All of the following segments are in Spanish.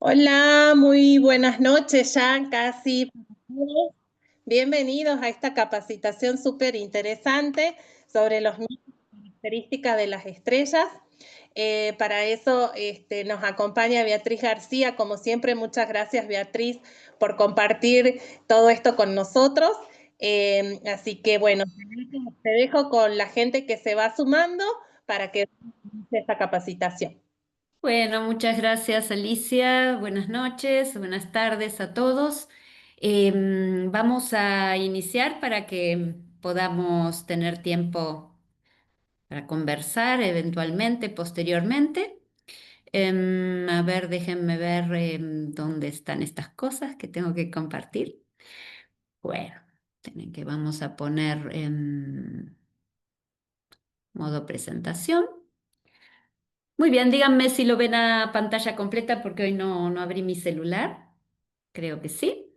Hola, muy buenas noches ya, casi. Bienvenidos a esta capacitación súper interesante sobre los mitos y características de las estrellas. Para eso nos acompaña Beatriz García. Como siempre, muchas gracias, Beatriz, por compartir todo esto con nosotros. Así que bueno, te dejo con la gente que se va sumando para que inicie esta capacitación. Bueno, muchas gracias Alicia. Buenas noches, buenas tardes a todos. Vamos a iniciar para que podamos tener tiempo para conversar eventualmente, posteriormente. A ver, déjenme ver dónde están estas cosas que tengo que compartir. Bueno, tienen que vamos a poner en modo presentación. Muy bien, díganme si lo ven a pantalla completa porque hoy no abrí mi celular. Creo que sí.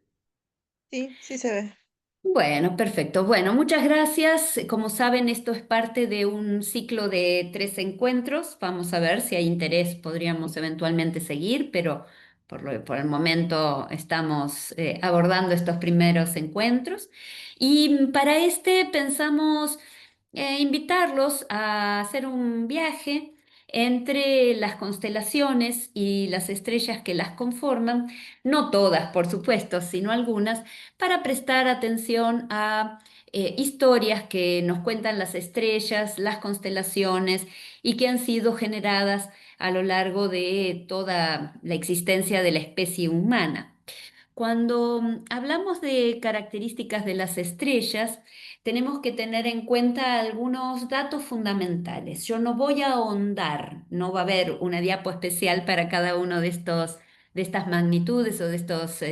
Sí, sí se ve. Bueno, perfecto. Bueno, muchas gracias. Como saben, esto es parte de un ciclo de 3 encuentros. Vamos a ver si hay interés, podríamos eventualmente seguir, pero por el momento estamos abordando estos primeros encuentros. Y para este pensamos invitarlos a hacer un viaje entre las constelaciones y las estrellas que las conforman, no todas, por supuesto, sino algunas para prestar atención a historias que nos cuentan las estrellas, las constelaciones y que han sido generadas a lo largo de toda la existencia de la especie humana. Cuando hablamos de características de las estrellas, tenemos que tener en cuenta algunos datos fundamentales. Yo no voy a ahondar, no va a haber una diapo especial para cada uno de estas magnitudes o de estos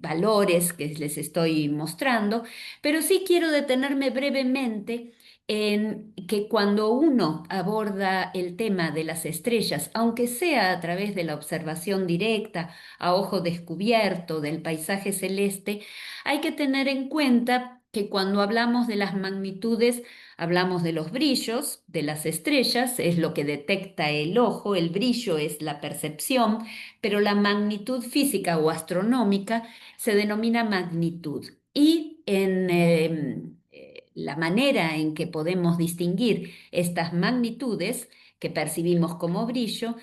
valores que les estoy mostrando, pero sí quiero detenerme brevemente en que cuando uno aborda el tema de las estrellas, aunque sea a través de la observación directa, a ojo descubierto del paisaje celeste, hay que tener en cuenta que cuando hablamos de las magnitudes, hablamos de los brillos de las estrellas, es lo que detecta el ojo, el brillo es la percepción, pero la magnitud física o astronómica se denomina magnitud. Y en la manera en que podemos distinguir estas magnitudes que percibimos como brillo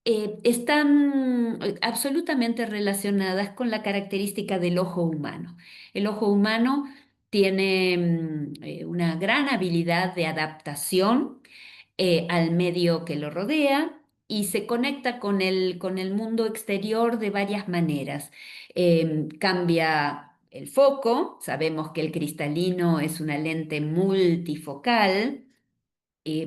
están absolutamente relacionadas con la característica del ojo humano. El ojo humano tiene una gran habilidad de adaptación al medio que lo rodea y se conecta con el mundo exterior de varias maneras. Cambia el foco, sabemos que el cristalino es una lente multifocal,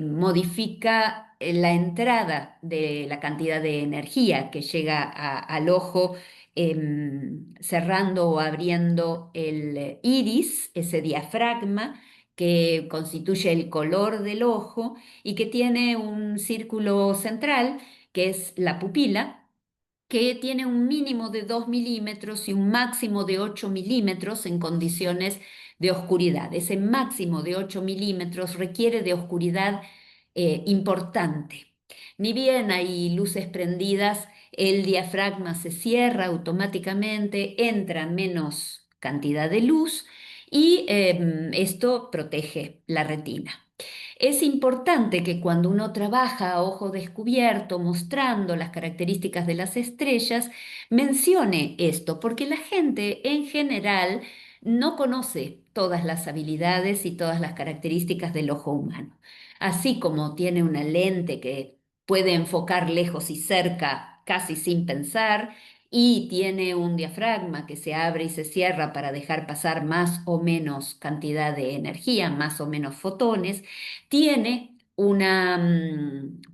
modifica la entrada de la cantidad de energía que llega al ojo, cerrando o abriendo el iris, ese diafragma que constituye el color del ojo y que tiene un círculo central, que es la pupila, que tiene un mínimo de 2 milímetros y un máximo de 8 milímetros en condiciones de oscuridad. Ese máximo de 8 milímetros requiere de oscuridad importante. Ni bien hay luces prendidas, el diafragma se cierra automáticamente, entra menos cantidad de luz y esto protege la retina. Es importante que cuando uno trabaja a ojo descubierto, mostrando las características de las estrellas, mencione esto, porque la gente en general no conoce todas las habilidades y todas las características del ojo humano. Así como tiene una lente que puede enfocar lejos y cerca casi sin pensar, y tiene un diafragma que se abre y se cierra para dejar pasar más o menos cantidad de energía, más o menos fotones, tiene una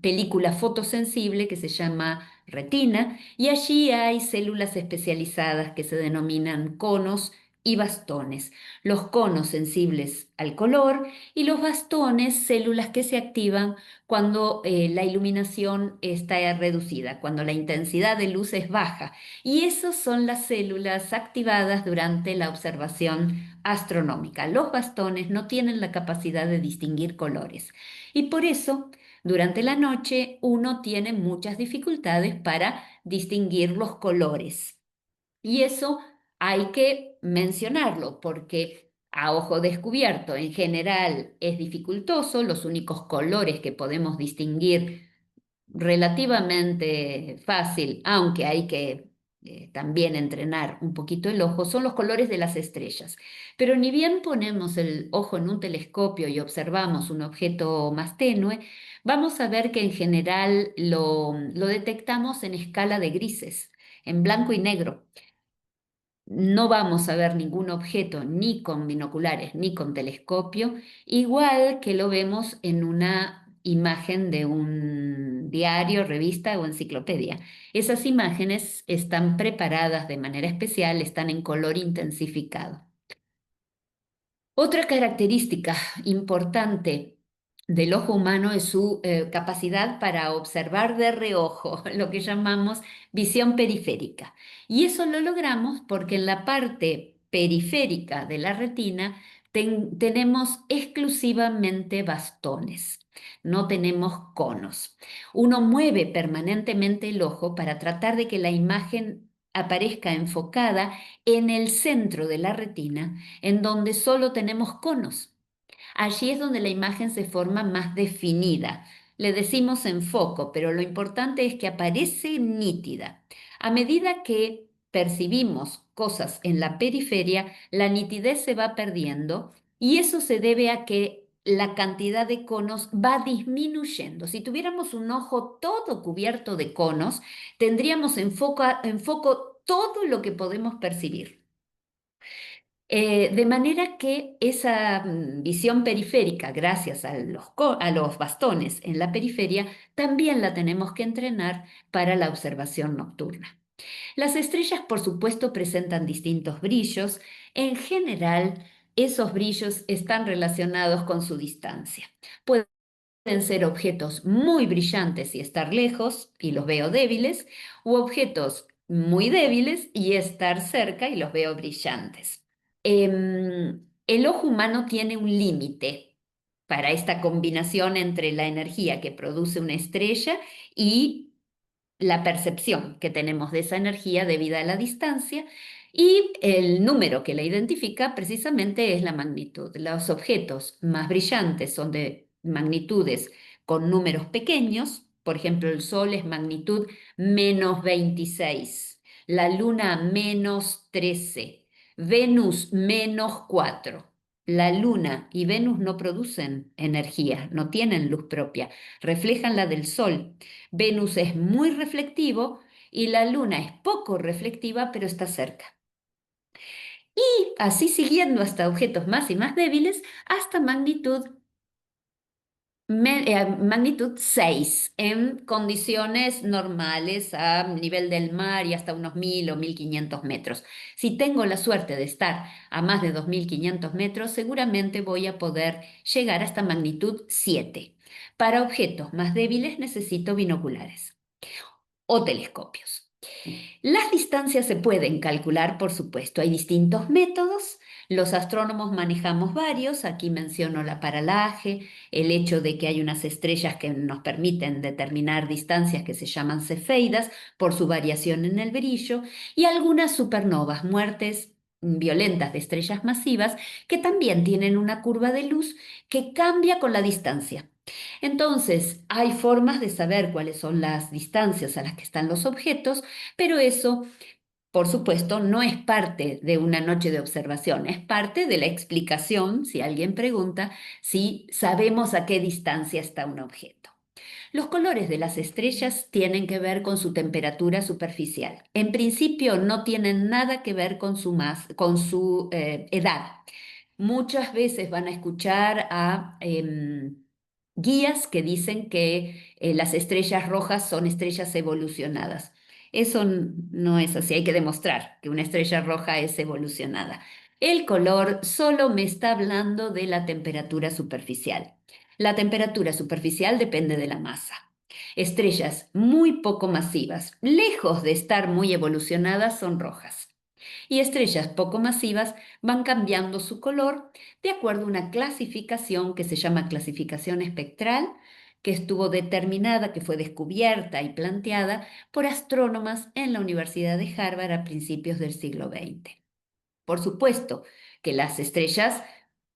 película fotosensible que se llama retina y allí hay células especializadas que se denominan conos y bastones. Los conos sensibles al color y los bastones células que se activan cuando la iluminación está reducida, cuando la intensidad de luz es baja. Y esas son las células activadas durante la observación astronómica. Los bastones no tienen la capacidad de distinguir colores y por eso Durante la noche uno tiene muchas dificultades para distinguir los colores. Y eso hay que mencionarlo porque a ojo descubierto en general es dificultoso. Los únicos colores que podemos distinguir relativamente fácil, aunque hay que también entrenar un poquito el ojo, son los colores de las estrellas. Pero ni bien ponemos el ojo en un telescopio y observamos un objeto más tenue, vamos a ver que en general lo detectamos en escala de grises, en blanco y negro. No vamos a ver ningún objeto ni con binoculares ni con telescopio, igual que lo vemos en una imagen de un diario, revista o enciclopedia. Esas imágenes están preparadas de manera especial, están en color intensificado. Otra característica importante del ojo humano es su capacidad para observar de reojo, lo que llamamos visión periférica. Y eso lo logramos porque en la parte periférica de la retina tenemos exclusivamente bastones, no tenemos conos. Uno mueve permanentemente el ojo para tratar de que la imagen aparezca enfocada en el centro de la retina, en donde solo tenemos conos. Allí es donde la imagen se forma más definida. Le decimos enfoco, pero lo importante es que aparece nítida. A medida que percibimos cosas en la periferia, la nitidez se va perdiendo y eso se debe a que la cantidad de conos va disminuyendo. Si tuviéramos un ojo todo cubierto de conos, tendríamos en foco todo lo que podemos percibir. De manera que esa visión periférica, gracias a los bastones en la periferia, también la tenemos que entrenar para la observación nocturna. Las estrellas, por supuesto, presentan distintos brillos. En general, esos brillos están relacionados con su distancia. Pueden ser objetos muy brillantes y estar lejos y los veo débiles, u objetos muy débiles y estar cerca y los veo brillantes. El ojo humano tiene un límite para esta combinación entre la energía que produce una estrella y la percepción que tenemos de esa energía debida a la distancia, y el número que la identifica precisamente es la magnitud. Los objetos más brillantes son de magnitudes con números pequeños. Por ejemplo, el Sol es magnitud -26, la Luna -13, Venus -4. La Luna y Venus no producen energía, no tienen luz propia, reflejan la del Sol. Venus es muy reflectivo y la Luna es poco reflectiva, pero está cerca. Y así siguiendo hasta objetos más y más débiles, hasta magnitud 6 en condiciones normales a nivel del mar y hasta unos 1000 o 1500 metros. Si tengo la suerte de estar a más de 2500 metros, seguramente voy a poder llegar hasta magnitud 7. Para objetos más débiles necesito binoculares o telescopios. Las distancias se pueden calcular, por supuesto. Hay distintos métodos. Los astrónomos manejamos varios. Aquí menciono la paralaje, el hecho de que hay unas estrellas que nos permiten determinar distancias que se llaman cefeidas por su variación en el brillo, y algunas supernovas, muertes violentas de estrellas masivas, que también tienen una curva de luz que cambia con la distancia. Entonces, hay formas de saber cuáles son las distancias a las que están los objetos, pero eso, por supuesto, no es parte de una noche de observación, es parte de la explicación, si alguien pregunta, si sabemos a qué distancia está un objeto. Los colores de las estrellas tienen que ver con su temperatura superficial. En principio no tienen nada que ver con su edad. Muchas veces van a escuchar a guías que dicen que las estrellas rojas son estrellas evolucionadas. Eso no es así, hay que demostrar que una estrella roja es evolucionada. El color solo me está hablando de la temperatura superficial. La temperatura superficial depende de la masa. Estrellas muy poco masivas, lejos de estar muy evolucionadas, son rojas. Y estrellas poco masivas van cambiando su color de acuerdo a una clasificación que se llama clasificación espectral, que estuvo determinada, que fue descubierta y planteada por astrónomas en la Universidad de Harvard a principios del siglo XX. Por supuesto que las estrellas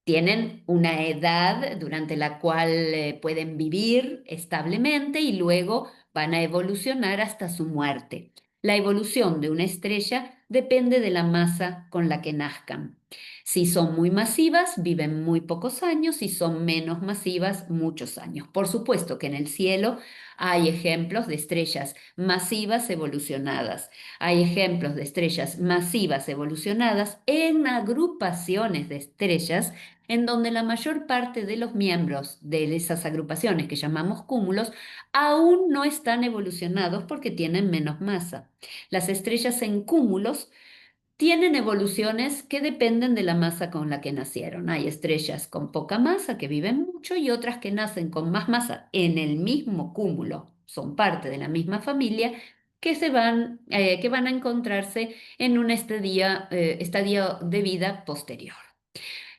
tienen una edad durante la cual pueden vivir establemente y luego van a evolucionar hasta su muerte. La evolución de una estrella depende de la masa con la que nazcan. Si son muy masivas, viven muy pocos años; si son menos masivas, muchos años. Por supuesto que en el cielo hay ejemplos de estrellas masivas evolucionadas. Hay ejemplos de estrellas masivas evolucionadas en agrupaciones de estrellas en donde la mayor parte de los miembros de esas agrupaciones, que llamamos cúmulos, aún no están evolucionados porque tienen menos masa. Las estrellas en cúmulos tienen evoluciones que dependen de la masa con la que nacieron. Hay estrellas con poca masa que viven mucho y otras que nacen con más masa en el mismo cúmulo, son parte de la misma familia, que van a encontrarse en un estadio de vida posterior.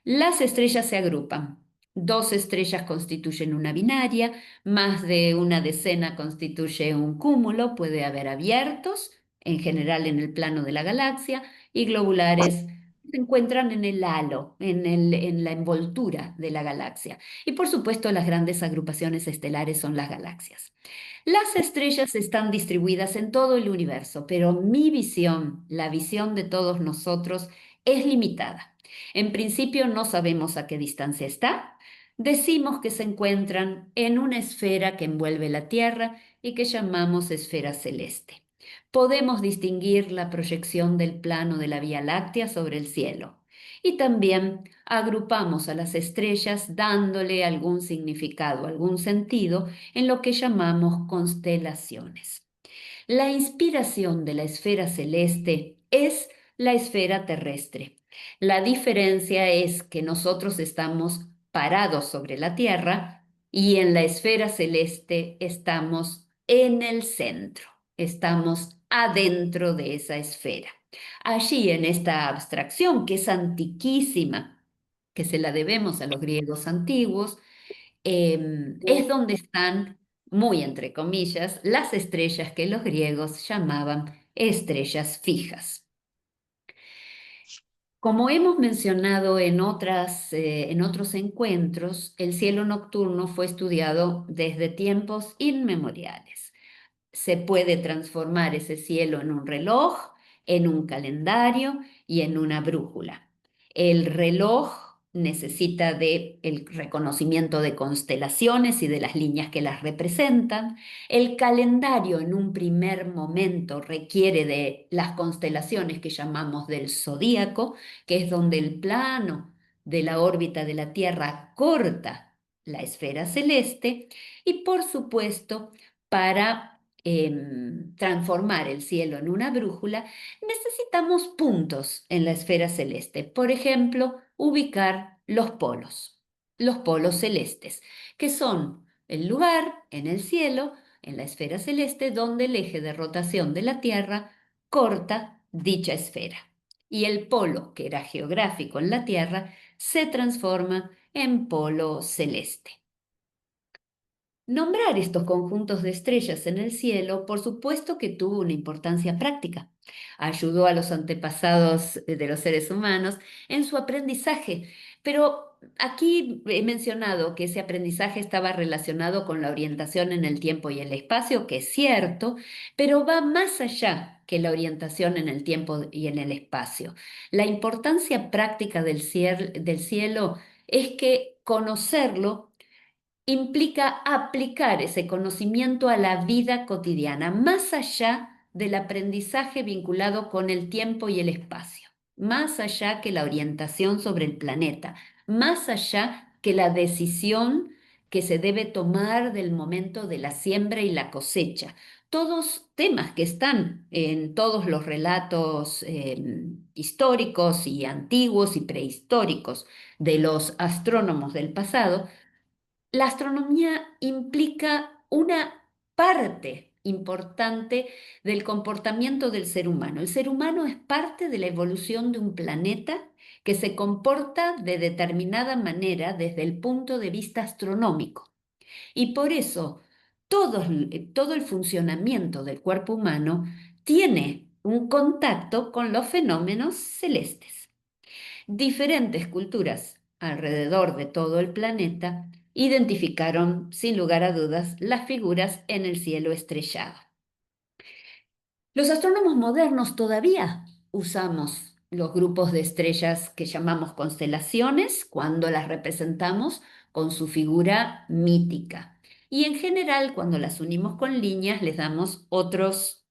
Las estrellas se agrupan. Dos estrellas constituyen una binaria, más de una decena constituye un cúmulo; puede haber abiertos, en general en el plano de la galaxia, y globulares se encuentran en el halo, en la envoltura de la galaxia. Y por supuesto, las grandes agrupaciones estelares son las galaxias. Las estrellas están distribuidas en todo el universo, pero mi visión, la visión de todos nosotros, es limitada. En principio no sabemos a qué distancia está. Decimos que se encuentran en una esfera que envuelve la Tierra y que llamamos esfera celeste. Podemos distinguir la proyección del plano de la Vía Láctea sobre el cielo. Y también agrupamos a las estrellas dándole algún significado, algún sentido en lo que llamamos constelaciones. La inspiración de la esfera celeste es la esfera terrestre. La diferencia es que nosotros estamos parados sobre la Tierra y en la esfera celeste estamos en el centro, estamos adentro de esa esfera. Allí, en esta abstracción que es antiquísima, que se la debemos a los griegos antiguos, es donde están, muy entre comillas, las estrellas que los griegos llamaban estrellas fijas. Como hemos mencionado en otros encuentros, el cielo nocturno fue estudiado desde tiempos inmemoriales. Se puede transformar ese cielo en un reloj, en un calendario y en una brújula. El reloj necesita del reconocimiento de constelaciones y de las líneas que las representan. El calendario en un primer momento requiere de las constelaciones que llamamos del zodíaco, que es donde el plano de la órbita de la Tierra corta la esfera celeste. Y por supuesto, para transformar el cielo en una brújula, necesitamos puntos en la esfera celeste. Por ejemplo, ubicar los polos celestes, que son el lugar en el cielo, en la esfera celeste, donde el eje de rotación de la Tierra corta dicha esfera. Y el polo, que era geográfico en la Tierra, se transforma en polo celeste. Nombrar estos conjuntos de estrellas en el cielo, por supuesto que tuvo una importancia práctica. Ayudó a los antepasados de los seres humanos en su aprendizaje, pero aquí he mencionado que ese aprendizaje estaba relacionado con la orientación en el tiempo y el espacio, que es cierto, pero va más allá que la orientación en el tiempo y en el espacio. La importancia práctica del cielo es que conocerlo implica aplicar ese conocimiento a la vida cotidiana, más allá del aprendizaje vinculado con el tiempo y el espacio, más allá que la orientación sobre el planeta, más allá que la decisión que se debe tomar del momento de la siembra y la cosecha. Todos temas que están en todos los relatos históricos y antiguos y prehistóricos de los astrónomos del pasado. La astronomía implica una parte importante del comportamiento del ser humano. El ser humano es parte de la evolución de un planeta que se comporta de determinada manera desde el punto de vista astronómico. Y por eso todo el funcionamiento del cuerpo humano tiene un contacto con los fenómenos celestes. Diferentes culturas alrededor de todo el planeta identificaron, sin lugar a dudas, las figuras en el cielo estrellado. Los astrónomos modernos todavía usamos los grupos de estrellas que llamamos constelaciones cuando las representamos con su figura mítica. Y en general, cuando las unimos con líneas, les damos otros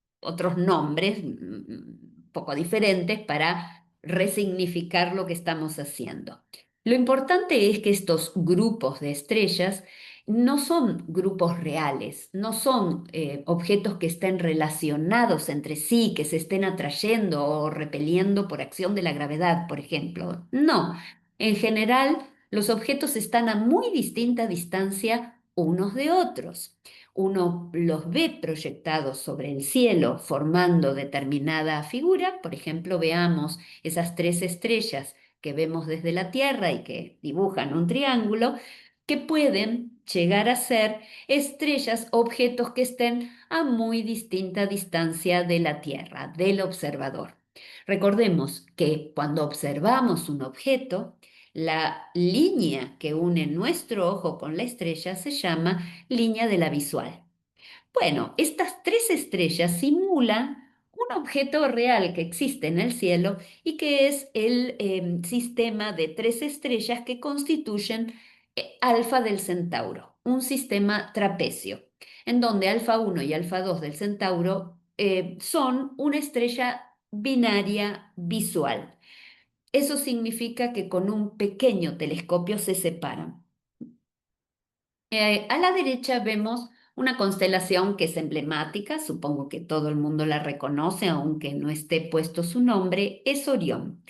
nombres un poco diferentes para resignificar lo que estamos haciendo. Lo importante es que estos grupos de estrellas no son grupos reales, no son objetos que estén relacionados entre sí, que se estén atrayendo o repeliendo por acción de la gravedad, por ejemplo. No, en general los objetos están a muy distinta distancia unos de otros. Uno los ve proyectados sobre el cielo formando determinada figura, por ejemplo, veamos esas 3 estrellas que vemos desde la Tierra y que dibujan un triángulo, que pueden llegar a ser estrellas, objetos que estén a muy distinta distancia de la Tierra, del observador. Recordemos que cuando observamos un objeto, la línea que une nuestro ojo con la estrella se llama línea de la visual. Bueno, estas 3 estrellas simulan un objeto real que existe en el cielo y que es el sistema de 3 estrellas que constituyen Alfa del Centauro, un sistema trapecio, en donde Alfa 1 y Alfa 2 del Centauro son una estrella binaria visual. Eso significa que con un pequeño telescopio se separan. A la derecha vemos una constelación que es emblemática, supongo que todo el mundo la reconoce, aunque no esté puesto su nombre, es Orión.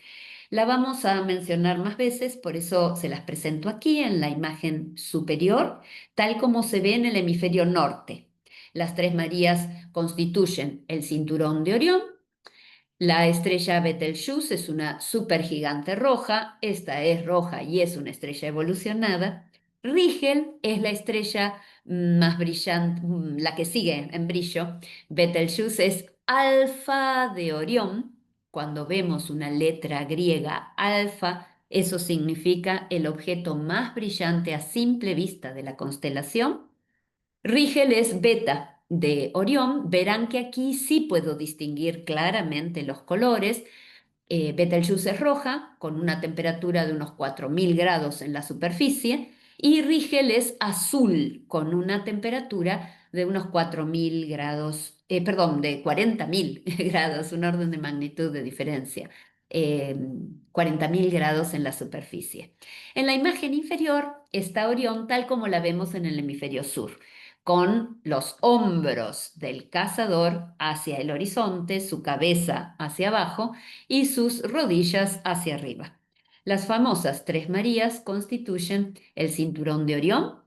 La vamos a mencionar más veces, por eso se las presento aquí en la imagen superior, tal como se ve en el hemisferio norte. Las 3 Marías constituyen el cinturón de Orión. La estrella Betelgeuse es una supergigante roja, esta es roja y es una estrella evolucionada. Rigel es la estrella más brillante, la que sigue en brillo. Betelgeuse es alfa de Orión. Cuando vemos una letra griega alfa, eso significa el objeto más brillante a simple vista de la constelación. Rigel es beta de Orión. Verán que aquí sí puedo distinguir claramente los colores. Betelgeuse es roja, con una temperatura de unos 4000 grados en la superficie, y Rigel es azul, con una temperatura de unos 4000 grados, perdón, de 40.000 grados, un orden de magnitud de diferencia. 40.000 grados en la superficie. En la imagen inferior está Orión tal como la vemos en el hemisferio sur, con los hombros del cazador hacia el horizonte, su cabeza hacia abajo y sus rodillas hacia arriba. Las famosas 3 Marías constituyen el cinturón de Orión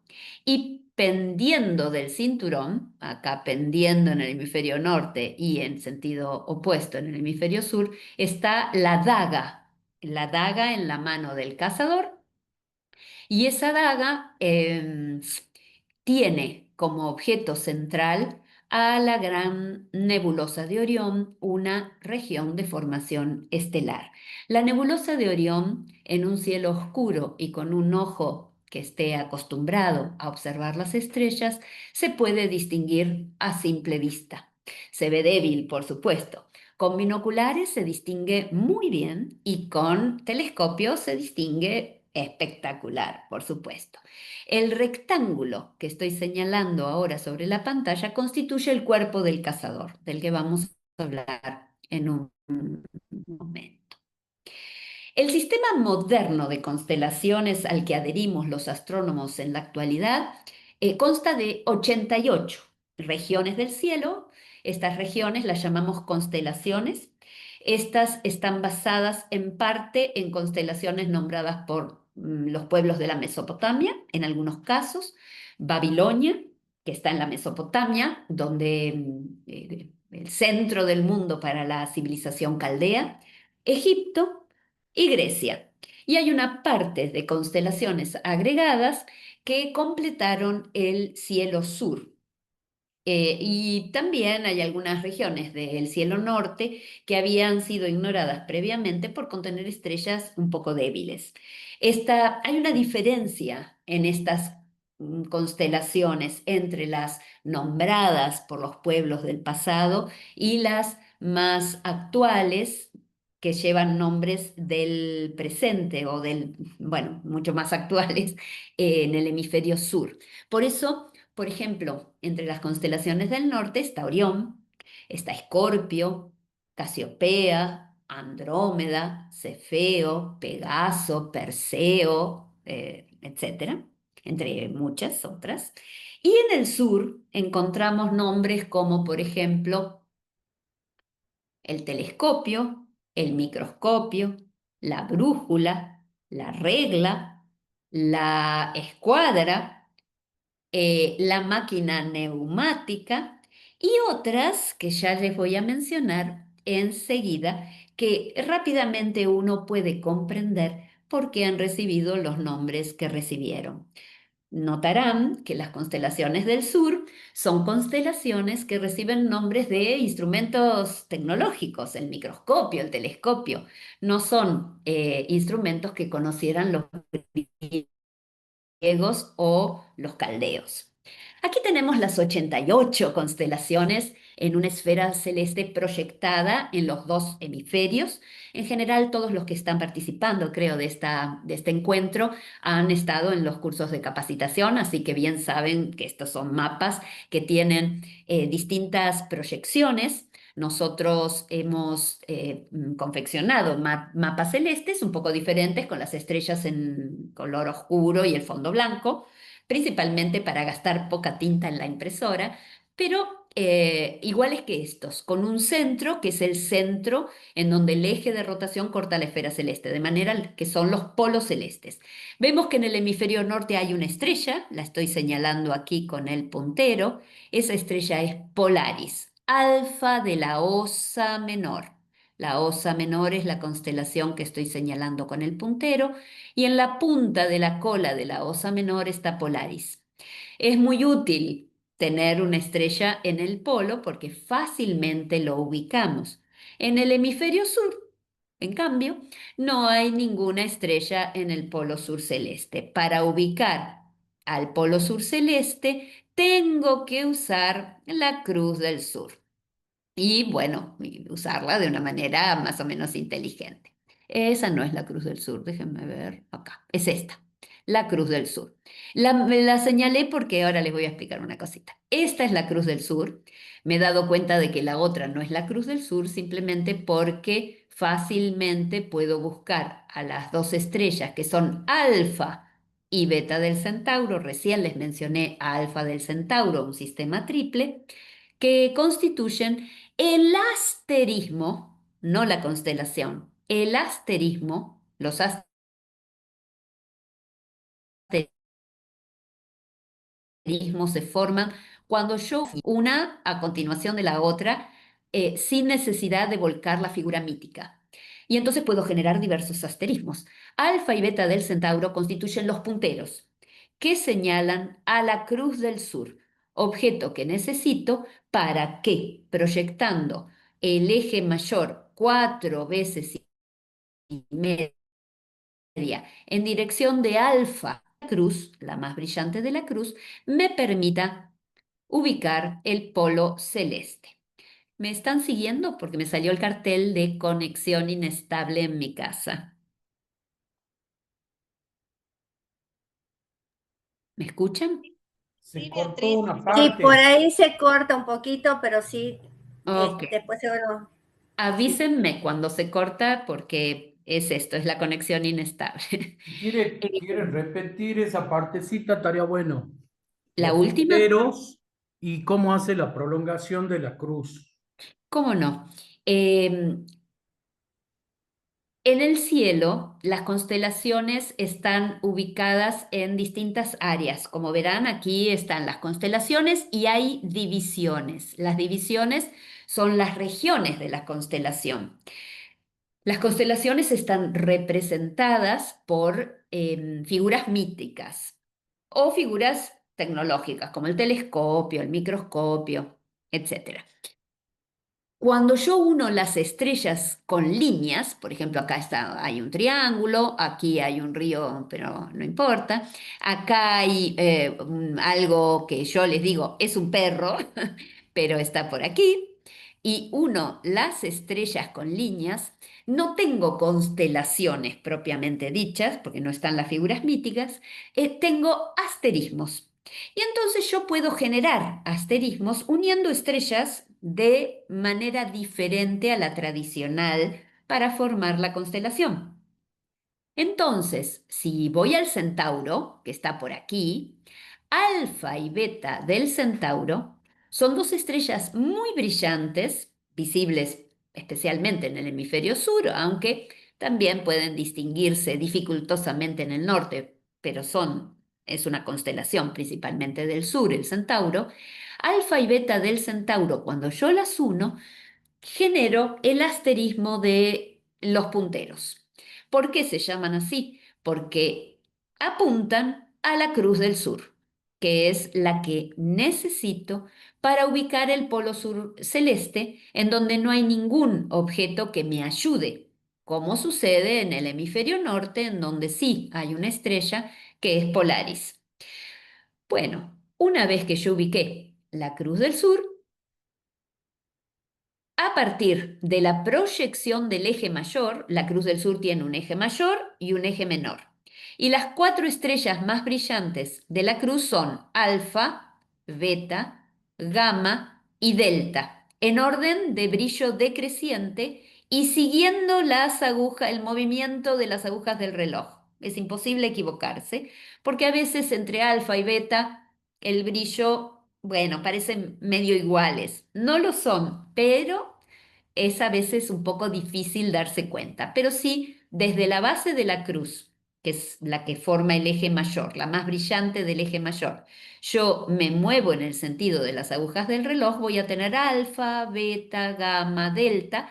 y pendiendo del cinturón, acá pendiendo en el hemisferio norte y en sentido opuesto en el hemisferio sur, está la daga en la mano del cazador, y esa daga tiene como objeto central a la gran nebulosa de Orión, una región de formación estelar. La nebulosa de Orión, en un cielo oscuro y con un ojo que esté acostumbrado a observar las estrellas, se puede distinguir a simple vista. Se ve débil, por supuesto. Con binoculares se distingue muy bien y con telescopios se distingue espectacular, por supuesto. El rectángulo que estoy señalando ahora sobre la pantalla constituye el cuerpo del cazador, del que vamos a hablar en un momento. El sistema moderno de constelaciones al que adherimos los astrónomos en la actualidad consta de 88 regiones del cielo. Estas regiones las llamamos constelaciones. Estas están basadas en parte en constelaciones nombradas por los pueblos de la Mesopotamia, en algunos casos, Babilonia, que está en la Mesopotamia, donde el centro del mundo para la civilización caldea, Egipto y Grecia. Y hay una parte de constelaciones agregadas que completaron el cielo sur. Y también hay algunas regiones del cielo norte que habían sido ignoradas previamente por contener estrellas un poco débiles. Hay una diferencia en estas constelaciones entre las nombradas por los pueblos del pasado y las más actuales que llevan nombres del presente o bueno, mucho más actuales en el hemisferio sur. Por eso, por ejemplo, entre las constelaciones del norte está Orión, está Escorpio, Casiopea, Andrómeda, Cefeo, Pegaso, Perseo, etcétera, entre muchas otras. Y en el sur encontramos nombres como, por ejemplo, el telescopio, el microscopio, la brújula, la regla, la escuadra, la máquina neumática y otras que ya les voy a mencionar enseguida, que rápidamente uno puede comprender por qué han recibido los nombres que recibieron. Notarán que las constelaciones del sur son constelaciones que reciben nombres de instrumentos tecnológicos, el microscopio, el telescopio. No son instrumentos que conocieran los griegos o los caldeos. Aquí tenemos las 88 constelaciones en una esfera celeste proyectada en los dos hemisferios. En general, todos los que están participando, creo, de este encuentro han estado en los cursos de capacitación, así que bien saben que estos son mapas que tienen distintas proyecciones. Nosotros hemos confeccionado mapas celestes un poco diferentes con las estrellas en color oscuro y el fondo blanco, principalmente para gastar poca tinta en la impresora, pero iguales que estos, con un centro que es el centro en donde el eje de rotación corta la esfera celeste, de manera que son los polos celestes. Vemos que en el hemisferio norte hay una estrella, la estoy señalando aquí con el puntero, esa estrella es Polaris, alfa de la Osa Menor. La Osa Menor es la constelación que estoy señalando con el puntero y en la punta de la cola de la Osa Menor está Polaris. Es muy útil tener una estrella en el polo porque fácilmente lo ubicamos. En el hemisferio sur, en cambio, no hay ninguna estrella en el polo sur celeste. Para ubicar al polo sur celeste, tengo que usar la cruz del sur y bueno, y usarla de una manera más o menos inteligente. Esa no es la Cruz del Sur, déjenme ver acá, es esta, la Cruz del Sur. Me la señalé porque ahora les voy a explicar una cosita. Esta es la Cruz del Sur. Me he dado cuenta de que la otra no es la Cruz del Sur simplemente porque fácilmente puedo buscar a las dos estrellas que son Alfa y Beta del Centauro. Recién les mencioné a Alfa del Centauro, un sistema triple, que constituyen el asterismo, no la constelación, el asterismo, los asterismos se forman cuando yo una a continuación de la otra sin necesidad de volcar la figura mítica. Y entonces puedo generar diversos asterismos. Alfa y beta del centauro constituyen los punteros que señalan a la Cruz del Sur, objeto que necesito para que, proyectando el eje mayor 4 veces y media en dirección de alfa, cruz, la más brillante de la cruz, me permita ubicar el polo celeste. ¿Me están siguiendo? Porque me salió el cartel de conexión inestable en mi casa. ¿Me escuchan? Se Sí, cortó Beatriz. una Sí, por parte. ahí se corta un poquito, pero sí, Ok. después se va. Avísenme cuando se corta porque es esto, es la conexión inestable. Si quieren repetir esa partecita, estaría bueno. La Los última, punteros y cómo hace la prolongación de la cruz. ¿cómo no? En el cielo, las constelaciones están ubicadas en distintas áreas. Como verán, aquí están las constelaciones y hay divisiones. Las divisiones son las regiones de la constelación. Las constelaciones están representadas por figuras míticas o figuras tecnológicas, como el telescopio, el microscopio, etc. Cuando yo uno las estrellas con líneas, por ejemplo, acá hay un triángulo, aquí hay un río, pero no importa, acá hay algo que yo les digo es un perro, pero está por aquí, y uno las estrellas con líneas, no tengo constelaciones propiamente dichas, porque no están las figuras míticas, tengo asterismos. Y entonces yo puedo generar asterismos uniendo estrellas de manera diferente a la tradicional para formar la constelación. Entonces, si voy al Centauro, que está por aquí, Alfa y Beta del Centauro son dos estrellas muy brillantes, visibles especialmente en el hemisferio sur, aunque también pueden distinguirse dificultosamente en el norte, pero es una constelación principalmente del sur, el Centauro. Alfa y Beta del Centauro, cuando yo las uno, genero el asterismo de los punteros. ¿Por qué se llaman así? Porque apuntan a la Cruz del Sur, que es la que necesito para ubicar el polo sur celeste, en donde no hay ningún objeto que me ayude, como sucede en el hemisferio norte, en donde sí hay una estrella que es Polaris. Bueno, una vez que yo ubiqué la Cruz del Sur, a partir de la proyección del eje mayor, la Cruz del Sur tiene un eje mayor y un eje menor. Y las 4 estrellas más brillantes de la cruz son alfa, beta, gamma y delta, en orden de brillo decreciente y siguiendo el movimiento de las agujas del reloj. Es imposible equivocarse, porque a veces entre alfa y beta el brillo, bueno, parecen medio iguales. No lo son, pero es a veces un poco difícil darse cuenta. Pero sí, desde la base de la cruz, que es la que forma el eje mayor, la más brillante del eje mayor, yo me muevo en el sentido de las agujas del reloj, voy a tener alfa, beta, gamma, delta,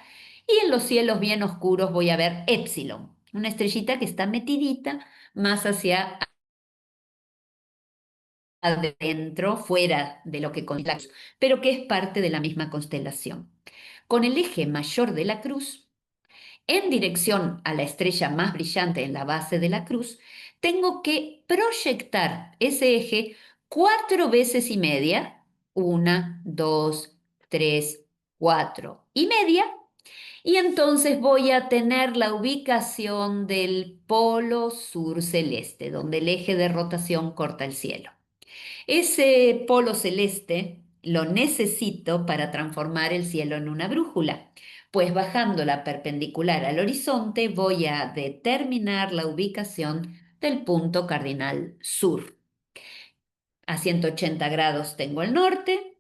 y en los cielos bien oscuros voy a ver épsilon, una estrellita que está metidita más hacia adentro, fuera de lo que consta, pero que es parte de la misma constelación. Con el eje mayor de la cruz, en dirección a la estrella más brillante en la base de la cruz, tengo que proyectar ese eje 4 veces y media, 1, 2, 3, 4 y media, y entonces voy a tener la ubicación del polo sur celeste, donde el eje de rotación corta el cielo. Ese polo celeste lo necesito para transformar el cielo en una brújula, pues bajando la perpendicular al horizonte voy a determinar la ubicación del punto cardinal sur. A 180 grados tengo el norte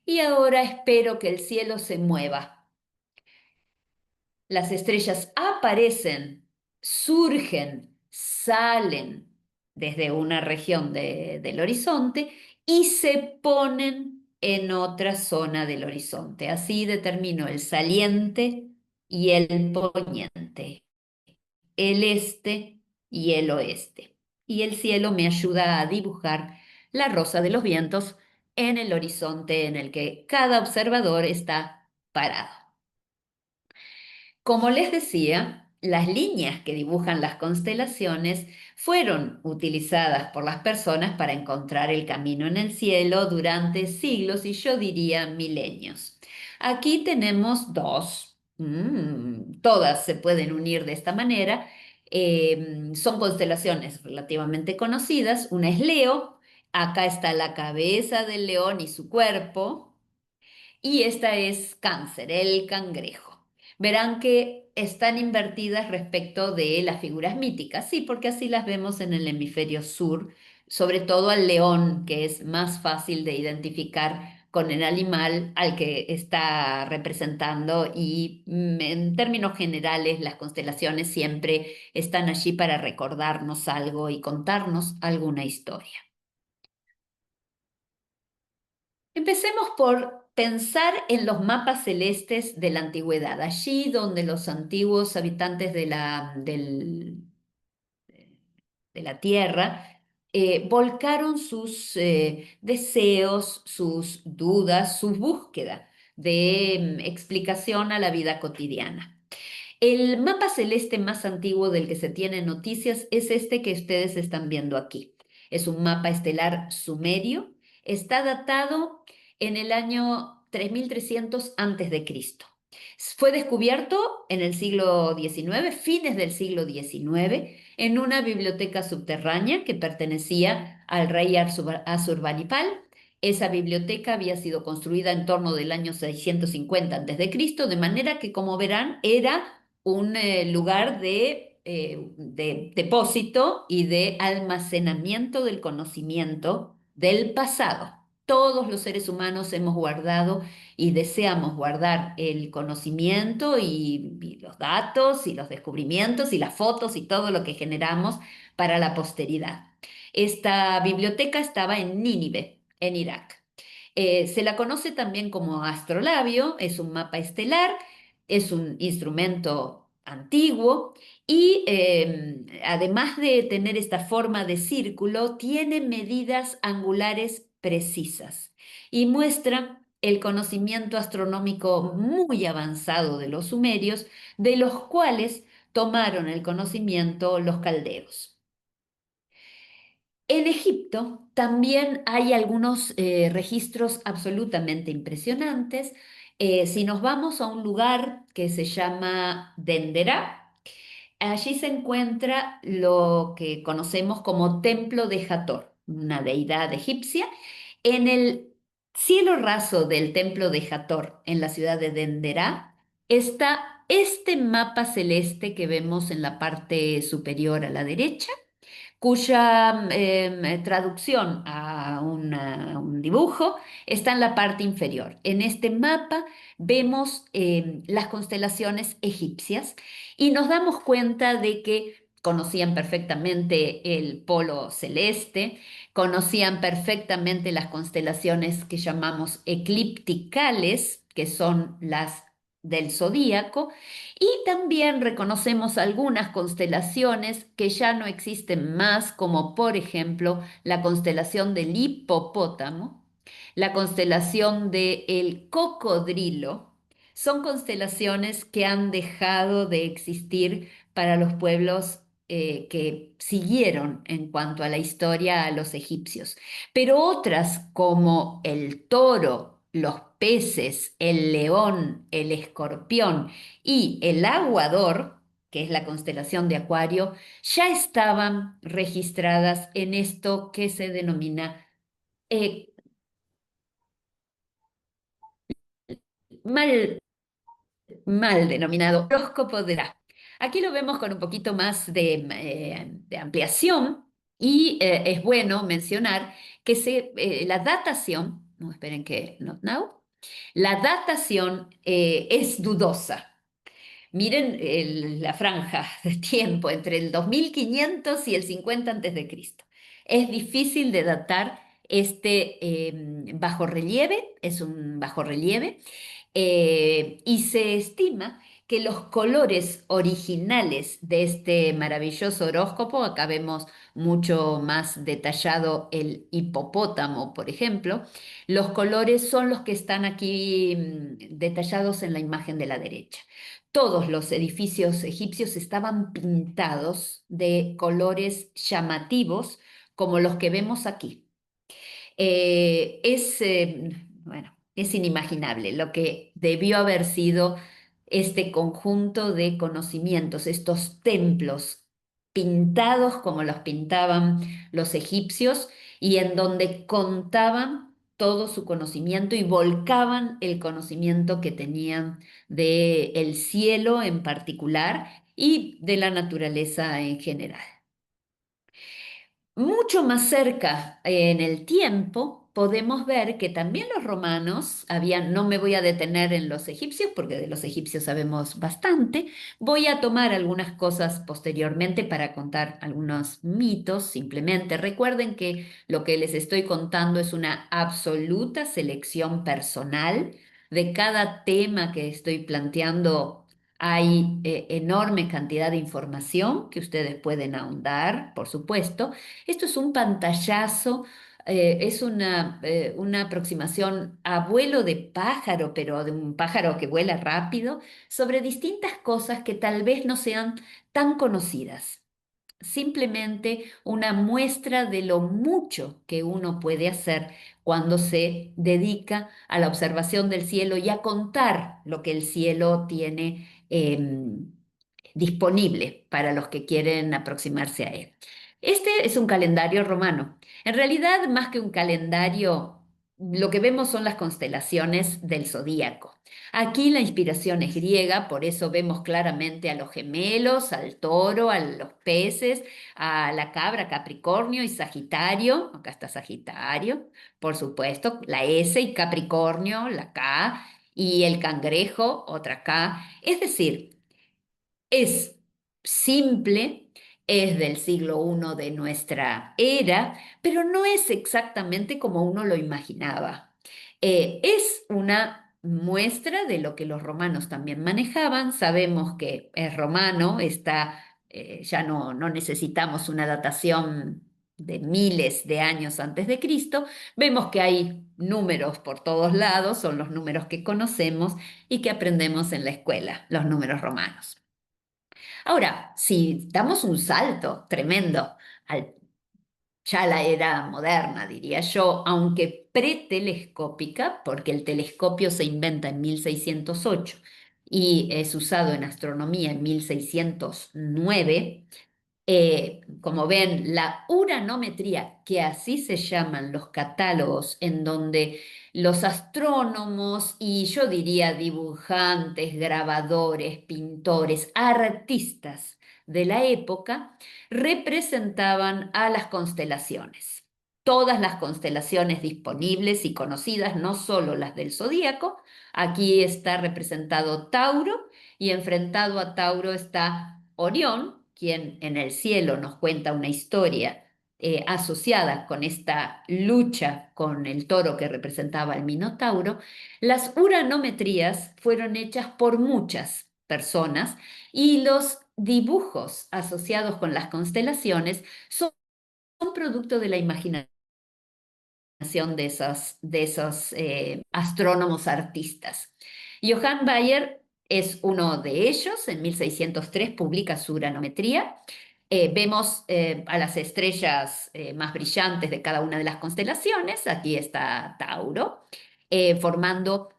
y ahora espero que el cielo se mueva. Las estrellas aparecen, surgen, salen desde una región del horizonte y se ponen en otra zona del horizonte. Así determino el saliente y el poniente, el este y el oeste. Y el cielo me ayuda a dibujar la rosa de los vientos en el horizonte en el que cada observador está parado. Como les decía, las líneas que dibujan las constelaciones fueron utilizadas por las personas para encontrar el camino en el cielo durante siglos y yo diría milenios. Aquí tenemos dos, todas se pueden unir de esta manera. Son constelaciones relativamente conocidas. Una es Leo, acá está la cabeza del león y su cuerpo, y esta es Cáncer, el cangrejo. Verán que están invertidas respecto de las figuras míticas, sí, porque así las vemos en el hemisferio sur, sobre todo al león, que es más fácil de identificar con el animal al que está representando y en términos generales las constelaciones siempre están allí para recordarnos algo y contarnos alguna historia. Empecemos por pensar en los mapas celestes de la antigüedad, allí donde los antiguos habitantes de la Tierra volcaron sus deseos, sus dudas, su búsqueda de explicación a la vida cotidiana. El mapa celeste más antiguo del que se tienen noticias es este que ustedes están viendo aquí. Es un mapa estelar sumerio. Está datado en el año 3300 antes de Cristo. Fue descubierto en el siglo XIX, fines del siglo XIX, en una biblioteca subterránea que pertenecía al rey Asurbanipal. Esa biblioteca había sido construida en torno del año 650 a.C., de manera que, como verán, era un lugar de depósito y de almacenamiento del conocimiento del pasado. Todos los seres humanos hemos guardado y deseamos guardar el conocimiento y los datos y los descubrimientos y las fotos y todo lo que generamos para la posteridad. Esta biblioteca estaba en Nínive, en Irak. Se la conoce también como astrolabio, es un mapa estelar, es un instrumento antiguo y además de tener esta forma de círculo, tiene medidas angulares precisas y muestra el conocimiento astronómico muy avanzado de los sumerios, de los cuales tomaron el conocimiento los caldeos. En Egipto también hay algunos registros absolutamente impresionantes. Si nos vamos a un lugar que se llama Denderah, allí se encuentra lo que conocemos como Templo de Hathor, una deidad egipcia. En el cielo raso del Templo de Hathor, en la ciudad de Denderah, está este mapa celeste que vemos en la parte superior a la derecha, cuya traducción a un dibujo está en la parte inferior. En este mapa vemos las constelaciones egipcias y nos damos cuenta de que conocían perfectamente el polo celeste, conocían perfectamente las constelaciones que llamamos eclipticales, que son las del zodíaco, y también reconocemos algunas constelaciones que ya no existen más, como por ejemplo la constelación del hipopótamo, la constelación del cocodrilo. Son constelaciones que han dejado de existir para los pueblos que siguieron en cuanto a la historia a los egipcios. Pero otras como el toro, los peces, el león, el escorpión y el aguador, que es la constelación de Acuario, ya estaban registradas en esto que se denomina eh, mal, mal denominado horóscopo de Ra. Aquí lo vemos con un poquito más de ampliación y es bueno mencionar que la datación, no esperen que, not now, la datación es dudosa. Miren la franja de tiempo entre el 2500 y el 50 a.C. Es difícil de datar este bajorrelieve, es un bajorrelieve, y se estima que los colores originales de este maravilloso horóscopo, acá vemos mucho más detallado el hipopótamo, por ejemplo, los colores son los que están aquí detallados en la imagen de la derecha. Todos los edificios egipcios estaban pintados de colores llamativos como los que vemos aquí. Bueno, es inimaginable lo que debió haber sido este conjunto de conocimientos, estos templos pintados como los pintaban los egipcios y en donde contaban todo su conocimiento y volcaban el conocimiento que tenían del cielo en particular y de la naturaleza en general. Mucho más cerca en el tiempo podemos ver que también los romanos habían, no me voy a detener en los egipcios porque de los egipcios sabemos bastante, voy a tomar algunas cosas posteriormente para contar algunos mitos simplemente. Recuerden que lo que les estoy contando es una absoluta selección personal. De cada tema que estoy planteando hay enorme cantidad de información que ustedes pueden ahondar, por supuesto. Esto es un pantallazo, es una aproximación a vuelo de pájaro, pero de un pájaro que vuela rápido, sobre distintas cosas que tal vez no sean tan conocidas. Simplemente una muestra de lo mucho que uno puede hacer cuando se dedica a la observación del cielo y a contar lo que el cielo tiene disponible para los que quieren aproximarse a él. Este es un calendario romano. En realidad, más que un calendario, lo que vemos son las constelaciones del zodíaco. Aquí la inspiración es griega, por eso vemos claramente a los gemelos, al toro, a los peces, a la cabra, Capricornio y Sagitario. Acá está Sagitario, por supuesto, la S y Capricornio, la K, y el cangrejo, otra K. Es decir, es simple, es del siglo I de nuestra era, pero no es exactamente como uno lo imaginaba. Es una muestra de lo que los romanos también manejaban. Sabemos que es romano, ya no necesitamos una datación de miles de años antes de Cristo. Vemos que hay números por todos lados, son los números que conocemos y que aprendemos en la escuela, los números romanos. Ahora, si damos un salto tremendo al ya la era moderna, diría yo, aunque pretelescópica, porque el telescopio se inventa en 1608 y es usado en astronomía en 1609. Como ven, la uranometría, que así se llaman los catálogos en donde los astrónomos y yo diría dibujantes, grabadores, pintores, artistas de la época, representaban a las constelaciones. Todas las constelaciones disponibles y conocidas, no solo las del zodíaco. Aquí está representado Tauro y enfrentado a Tauro está Orión, quien en el cielo nos cuenta una historia asociada con esta lucha con el toro que representaba al Minotauro. Las uranometrías fueron hechas por muchas personas y los dibujos asociados con las constelaciones son producto de la imaginación de esos astrónomos artistas. Johann Bayer es uno de ellos. En 1603 publica su uranometría. Vemos a las estrellas más brillantes de cada una de las constelaciones. Aquí está Tauro, formando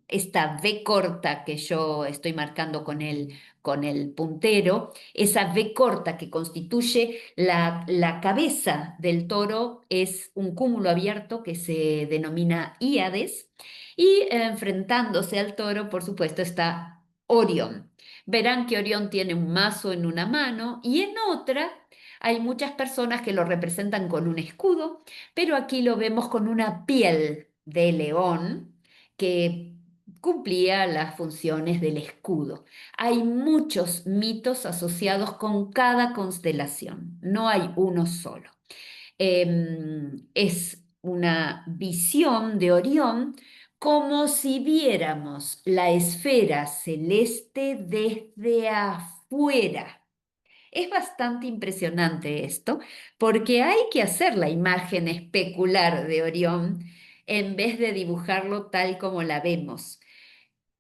esta V corta que yo estoy marcando con el puntero. Esa V corta que constituye la cabeza del toro es un cúmulo abierto que se denomina Híades. Y enfrentándose al toro, por supuesto, está Orión. Verán que Orión tiene un mazo en una mano y en otra hay muchas personas que lo representan con un escudo, pero aquí lo vemos con una piel de león que cumplía las funciones del escudo. Hay muchos mitos asociados con cada constelación, no hay uno solo. Es una visión de Orión como si viéramos la esfera celeste desde afuera. Es bastante impresionante esto, porque hay que hacer la imagen especular de Orión en vez de dibujarlo tal como la vemos.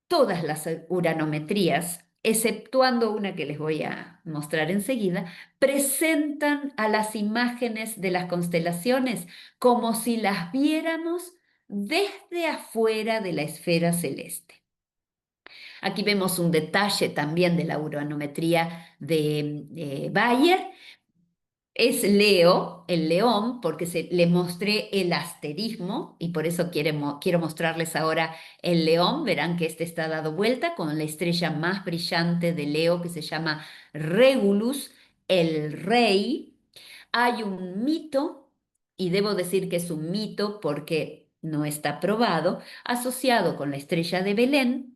Todas las uranometrías, exceptuando una que les voy a mostrar enseguida, presentan a las imágenes de las constelaciones como si las viéramos desde afuera de la esfera celeste. Aquí vemos un detalle también de la uranometría de Bayer. Es Leo, el león, porque les mostré el asterismo y por eso quiero mostrarles ahora el león. Verán que este está dado vuelta con la estrella más brillante de Leo que se llama Regulus, el rey. Hay un mito y debo decir que es un mito porque no está probado, asociado con la estrella de Belén,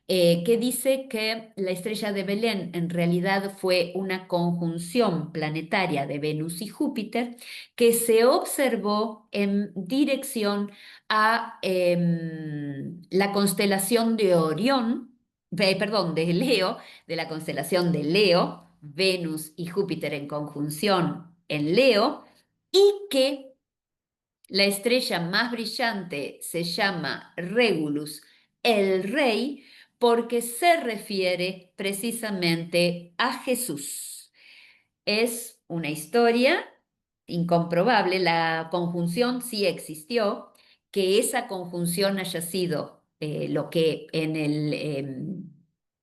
que dice que la estrella de Belén en realidad fue una conjunción planetaria de Venus y Júpiter que se observó en dirección a la constelación de Orión, perdón, de Leo, de la constelación de Leo, Venus y Júpiter en conjunción en Leo, y que la estrella más brillante se llama Regulus, el rey, porque se refiere precisamente a Jesús. Es una historia incomprobable, la conjunción sí existió, que esa conjunción haya sido lo que en el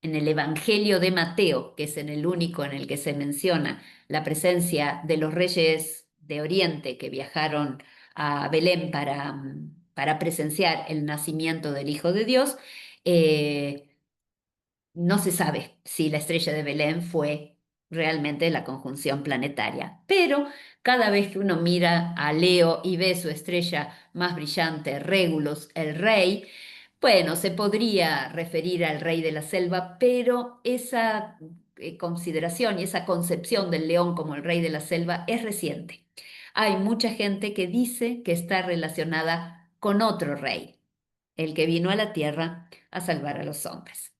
Evangelio de Mateo, que es en el único en el que se menciona la presencia de los reyes de Oriente que viajaron a Belén para presenciar el nacimiento del Hijo de Dios, no se sabe si la estrella de Belén fue realmente la conjunción planetaria, pero cada vez que uno mira a Leo y ve su estrella más brillante, Regulus, el rey, bueno, se podría referir al rey de la selva, pero esa consideración y esa concepción del león como el rey de la selva es reciente. Hay mucha gente que dice que está relacionada con otro rey, el que vino a la tierra a salvar a los hombres.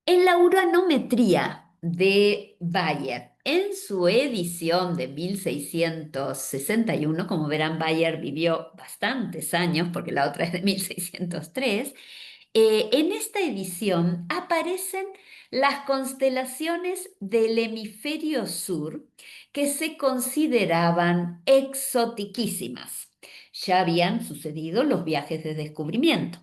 En la uranometría de Bayer, en su edición de 1661, como verán, Bayer vivió bastantes años, porque la otra es de 1603, en esta edición aparecen las constelaciones del hemisferio sur que se consideraban exotiquísimas. Ya habían sucedido los viajes de descubrimiento.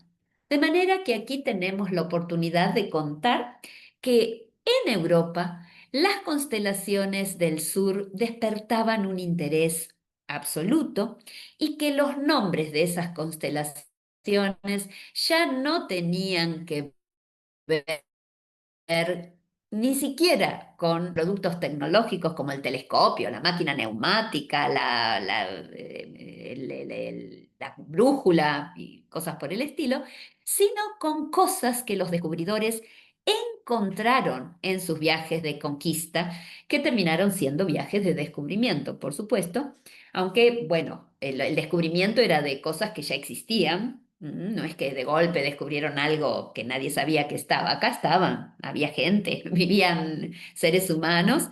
De manera que aquí tenemos la oportunidad de contar que en Europa las constelaciones del sur despertaban un interés absoluto y que los nombres de esas constelaciones ya no tenían que ver ni siquiera con productos tecnológicos como el telescopio, la máquina neumática, la brújula y cosas por el estilo, sino con cosas que los descubridores encontraron en sus viajes de conquista, que terminaron siendo viajes de descubrimiento, por supuesto, aunque, bueno, el descubrimiento era de cosas que ya existían. No es que de golpe descubrieron algo que nadie sabía que estaba. Acá estaban, había gente, vivían seres humanos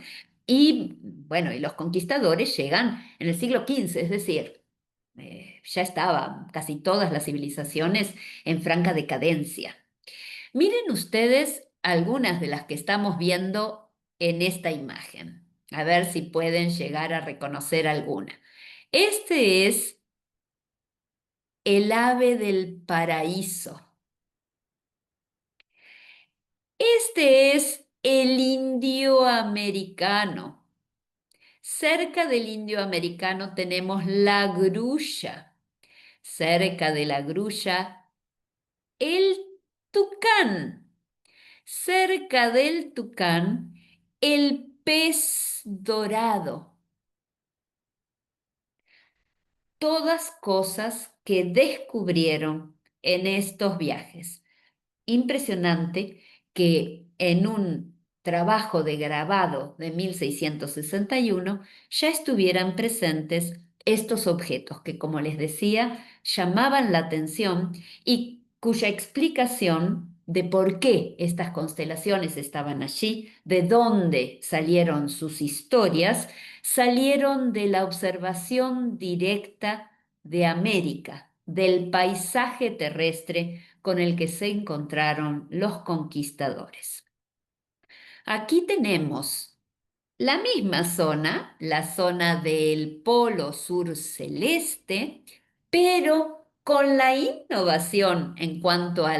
y, bueno, y los conquistadores llegan en el siglo XV, es decir, ya estaban casi todas las civilizaciones en franca decadencia. Miren ustedes algunas de las que estamos viendo en esta imagen, a ver si pueden llegar a reconocer alguna. Este es el ave del paraíso. Este es el indio americano. Cerca del indio americano tenemos la grulla. Cerca de la grulla, el tucán. Cerca del tucán, el pez dorado. Todas cosas que descubrieron en estos viajes. Impresionante que en un trabajo de grabado de 1661 ya estuvieran presentes estos objetos que, como les decía, llamaban la atención y cuya explicación de por qué estas constelaciones estaban allí, de dónde salieron sus historias, salieron de la observación directa de América, del paisaje terrestre con el que se encontraron los conquistadores. Aquí tenemos la misma zona, la zona del polo sur celeste, pero con la innovación en cuanto a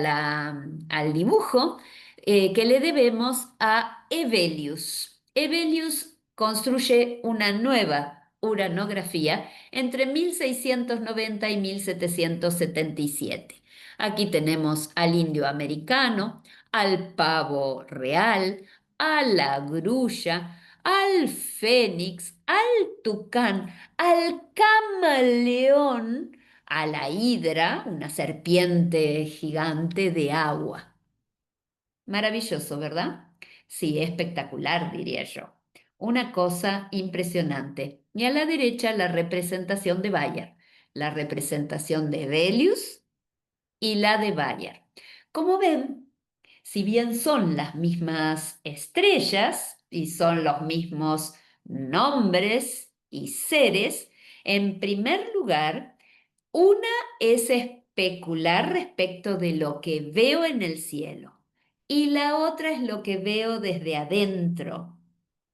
al dibujo que le debemos a Hevelius. Hevelius construye una nueva uranografía entre 1690 y 1777. Aquí tenemos al indio americano, al pavo real, a la grulla, al fénix, al tucán, al camaleón, a la hidra, una serpiente gigante de agua. Maravilloso, ¿verdad? Sí, espectacular, diría yo. Una cosa impresionante. Y a la derecha la representación de Bayer, la representación de Velius y la de Bayer. Como ven, si bien son las mismas estrellas y son los mismos nombres y seres, en primer lugar, una es especular respecto de lo que veo en el cielo y la otra es lo que veo desde adentro,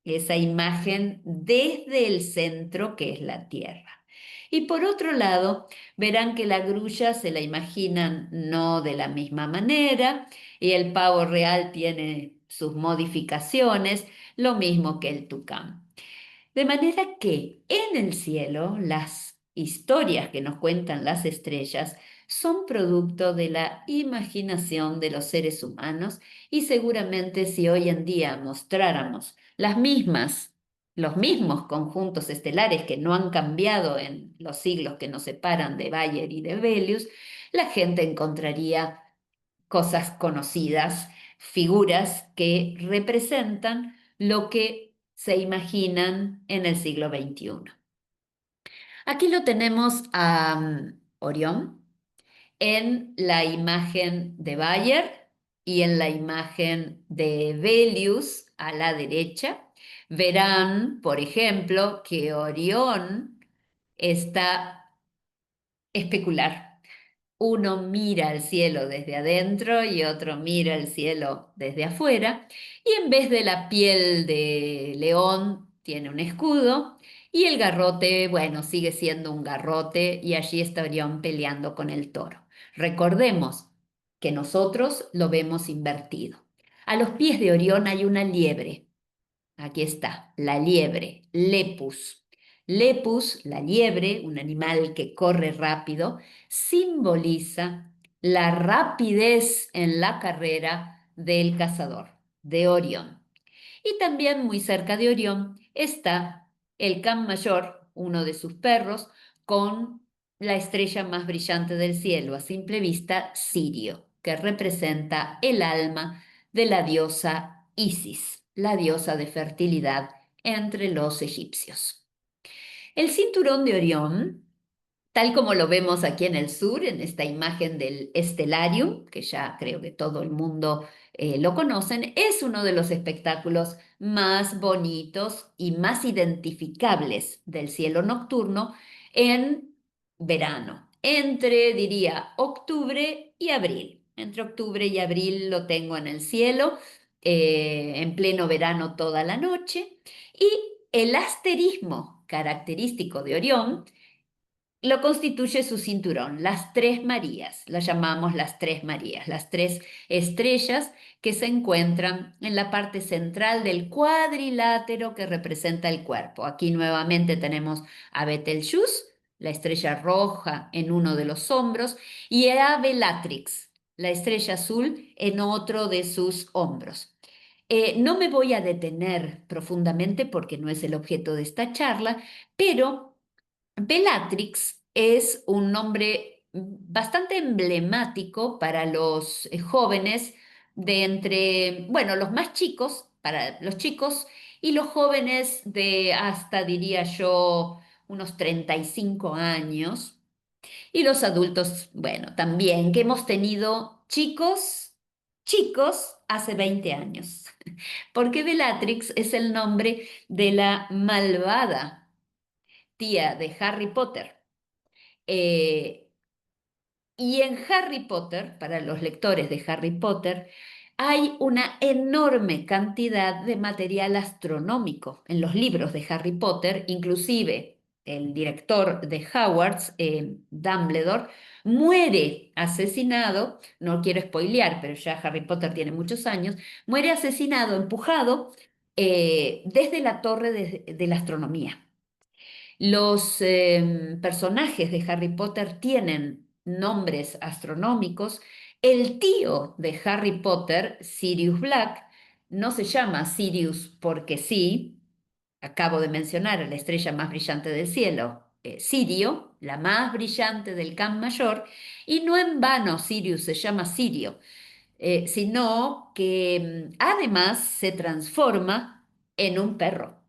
esa imagen desde el centro que es la Tierra. Y por otro lado, verán que la grulla se la imaginan no de la misma manera y el pavo real tiene sus modificaciones, lo mismo que el tucán. De manera que en el cielo las historias que nos cuentan las estrellas son producto de la imaginación de los seres humanos y seguramente si hoy en día mostráramos los mismos conjuntos estelares que no han cambiado en los siglos que nos separan de Bayer y de Velius, la gente encontraría cosas conocidas, figuras que representan lo que se imaginan en el siglo XXI. Aquí lo tenemos a Orión en la imagen de Bayer y en la imagen de Velius a la derecha. Verán, por ejemplo, que Orión está especular. Uno mira al cielo desde adentro y otro mira el cielo desde afuera, y en vez de la piel de león tiene un escudo, y el garrote, bueno, sigue siendo un garrote, y allí está Orión peleando con el toro. Recordemos que nosotros lo vemos invertido. A los pies de Orión hay una liebre. Aquí está, la liebre, Lepus. Lepus, la liebre, un animal que corre rápido, simboliza la rapidez en la carrera del cazador, de Orión. Y también muy cerca de Orión está el Can Mayor, uno de sus perros, con la estrella más brillante del cielo, a simple vista, Sirio, que representa el alma de la diosa Isis, la diosa de fertilidad entre los egipcios. El cinturón de Orión, tal como lo vemos aquí en el sur, en esta imagen del Stellarium, que ya creo que todo el mundo lo conocen, es uno de los espectáculos más bonitos y más identificables del cielo nocturno en verano, entre, diría, octubre y abril. Entre octubre y abril lo tengo en el cielo, en pleno verano toda la noche, y el asterismo característico de Orión lo constituye su cinturón, las tres Marías, las llamamos las tres Marías, las tres estrellas que se encuentran en la parte central del cuadrilátero que representa el cuerpo. Aquí nuevamente tenemos a Betelgeuse, la estrella roja en uno de los hombros, y a Bellatrix, la estrella azul en otro de sus hombros. No me voy a detener profundamente porque no es el objeto de esta charla, pero Bellatrix es un nombre bastante emblemático para los jóvenes de entre, bueno, los más chicos, para los chicos, y los jóvenes de hasta, diría yo, unos 35 años, y los adultos, bueno, también, que hemos tenido chicos hace 20 años, porque Bellatrix es el nombre de la malvada tía de Harry Potter. Y en Harry Potter, para los lectores de Harry Potter, hay una enorme cantidad de material astronómico en los libros de Harry Potter, inclusive el director de Hogwarts, Dumbledore, muere asesinado, no quiero spoilear, pero ya Harry Potter tiene muchos años, muere asesinado, empujado desde la torre de la astronomía. Los personajes de Harry Potter tienen nombres astronómicos. El tío de Harry Potter, Sirius Black, no se llama Sirius porque sí, acabo de mencionar a la estrella más brillante del cielo, Sirio, la más brillante del Can Mayor, y no en vano Sirius se llama Sirio, sino que además se transforma en un perro,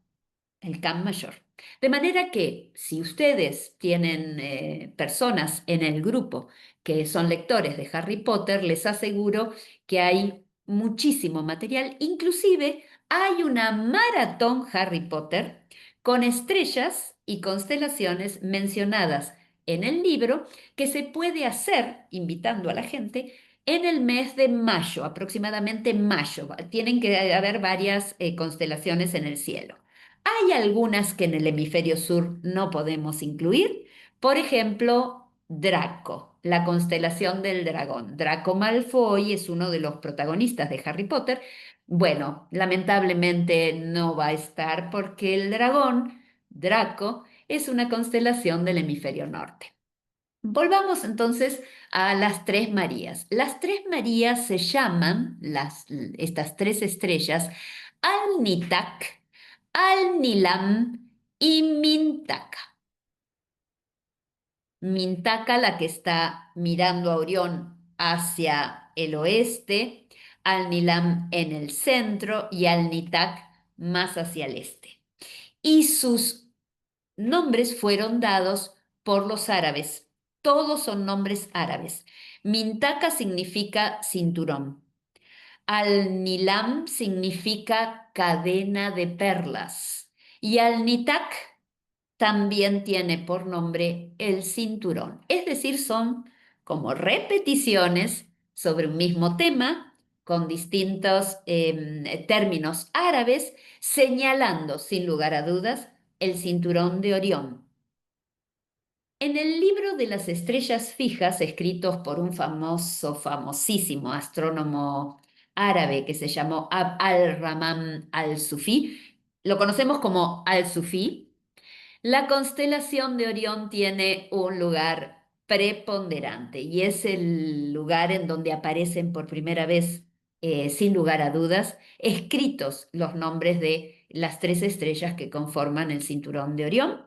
el Can Mayor. De manera que si ustedes tienen personas en el grupo que son lectores de Harry Potter, les aseguro que hay muchísimo material, inclusive hay una maratón Harry Potter con estrellas y constelaciones mencionadas en el libro que se puede hacer invitando a la gente en el mes de mayo, aproximadamente mayo. Tienen que haber varias constelaciones en el cielo. Hay algunas que en el hemisferio sur no podemos incluir, por ejemplo, Draco, la constelación del dragón. Draco Malfoy es uno de los protagonistas de Harry Potter. Bueno, lamentablemente no va a estar porque el dragón, Draco, es una constelación del hemisferio norte. Volvamos entonces a las tres Marías. Las tres Marías se llaman, estas tres estrellas, Alnitak, Alnilam y Mintaka. Mintaka, la que está mirando a Orión hacia el oeste, Alnilam en el centro y Alnitak más hacia el este. Y sus nombres fueron dados por los árabes. Todos son nombres árabes. Mintaka significa cinturón. Al-Nilam significa cadena de perlas. Y Al-Nitak también tiene por nombre el cinturón. Es decir, son como repeticiones sobre un mismo tema con distintos términos árabes, señalando sin lugar a dudas el cinturón de Orión. En el libro de las estrellas fijas, escritos por un famosísimo astrónomo árabe que se llamó al-Rahman al-Sufi, lo conocemos como al-Sufi, la constelación de Orión tiene un lugar preponderante y es el lugar en donde aparecen por primera vez, sin lugar a dudas, escritos los nombres de las tres estrellas que conforman el cinturón de Orión.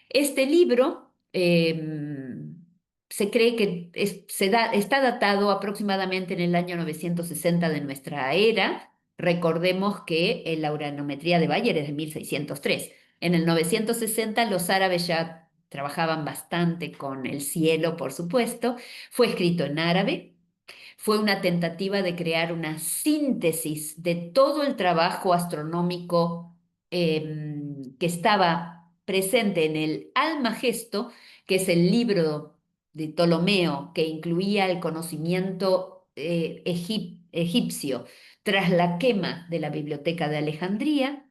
Este libro se cree que está datado aproximadamente en el año 960 de nuestra era. Recordemos que la uranometría de Bayer es de 1603. En el 960 los árabes ya trabajaban bastante con el cielo, por supuesto. Fue escrito en árabe. Fue una tentativa de crear una síntesis de todo el trabajo astronómico que estaba presente en el Almagesto, que es el libro de Ptolomeo que incluía el conocimiento egipcio tras la quema de la Biblioteca de Alejandría.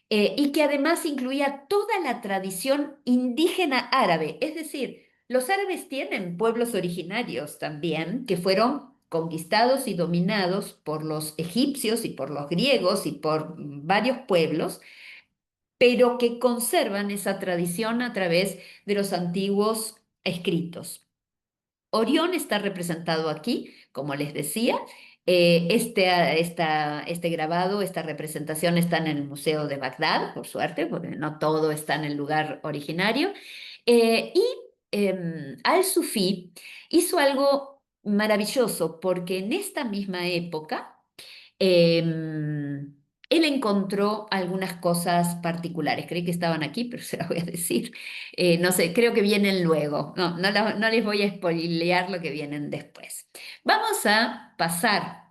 Y que además incluía toda la tradición indígena árabe, es decir, los árabes tienen pueblos originarios también que fueron conquistados y dominados por los egipcios y por los griegos y por varios pueblos, pero que conservan esa tradición a través de los antiguos escritos. Orión está representado aquí, como les decía. Este grabado, esta representación está en el Museo de Bagdad, por suerte, porque no todo está en el lugar originario. Al-Sufi hizo algo maravilloso porque en esta misma época él encontró algunas cosas particulares. Creí que estaban aquí, pero se las voy a decir. No sé, creo que vienen luego. No les voy a spoilear lo que vienen después. Vamos a pasar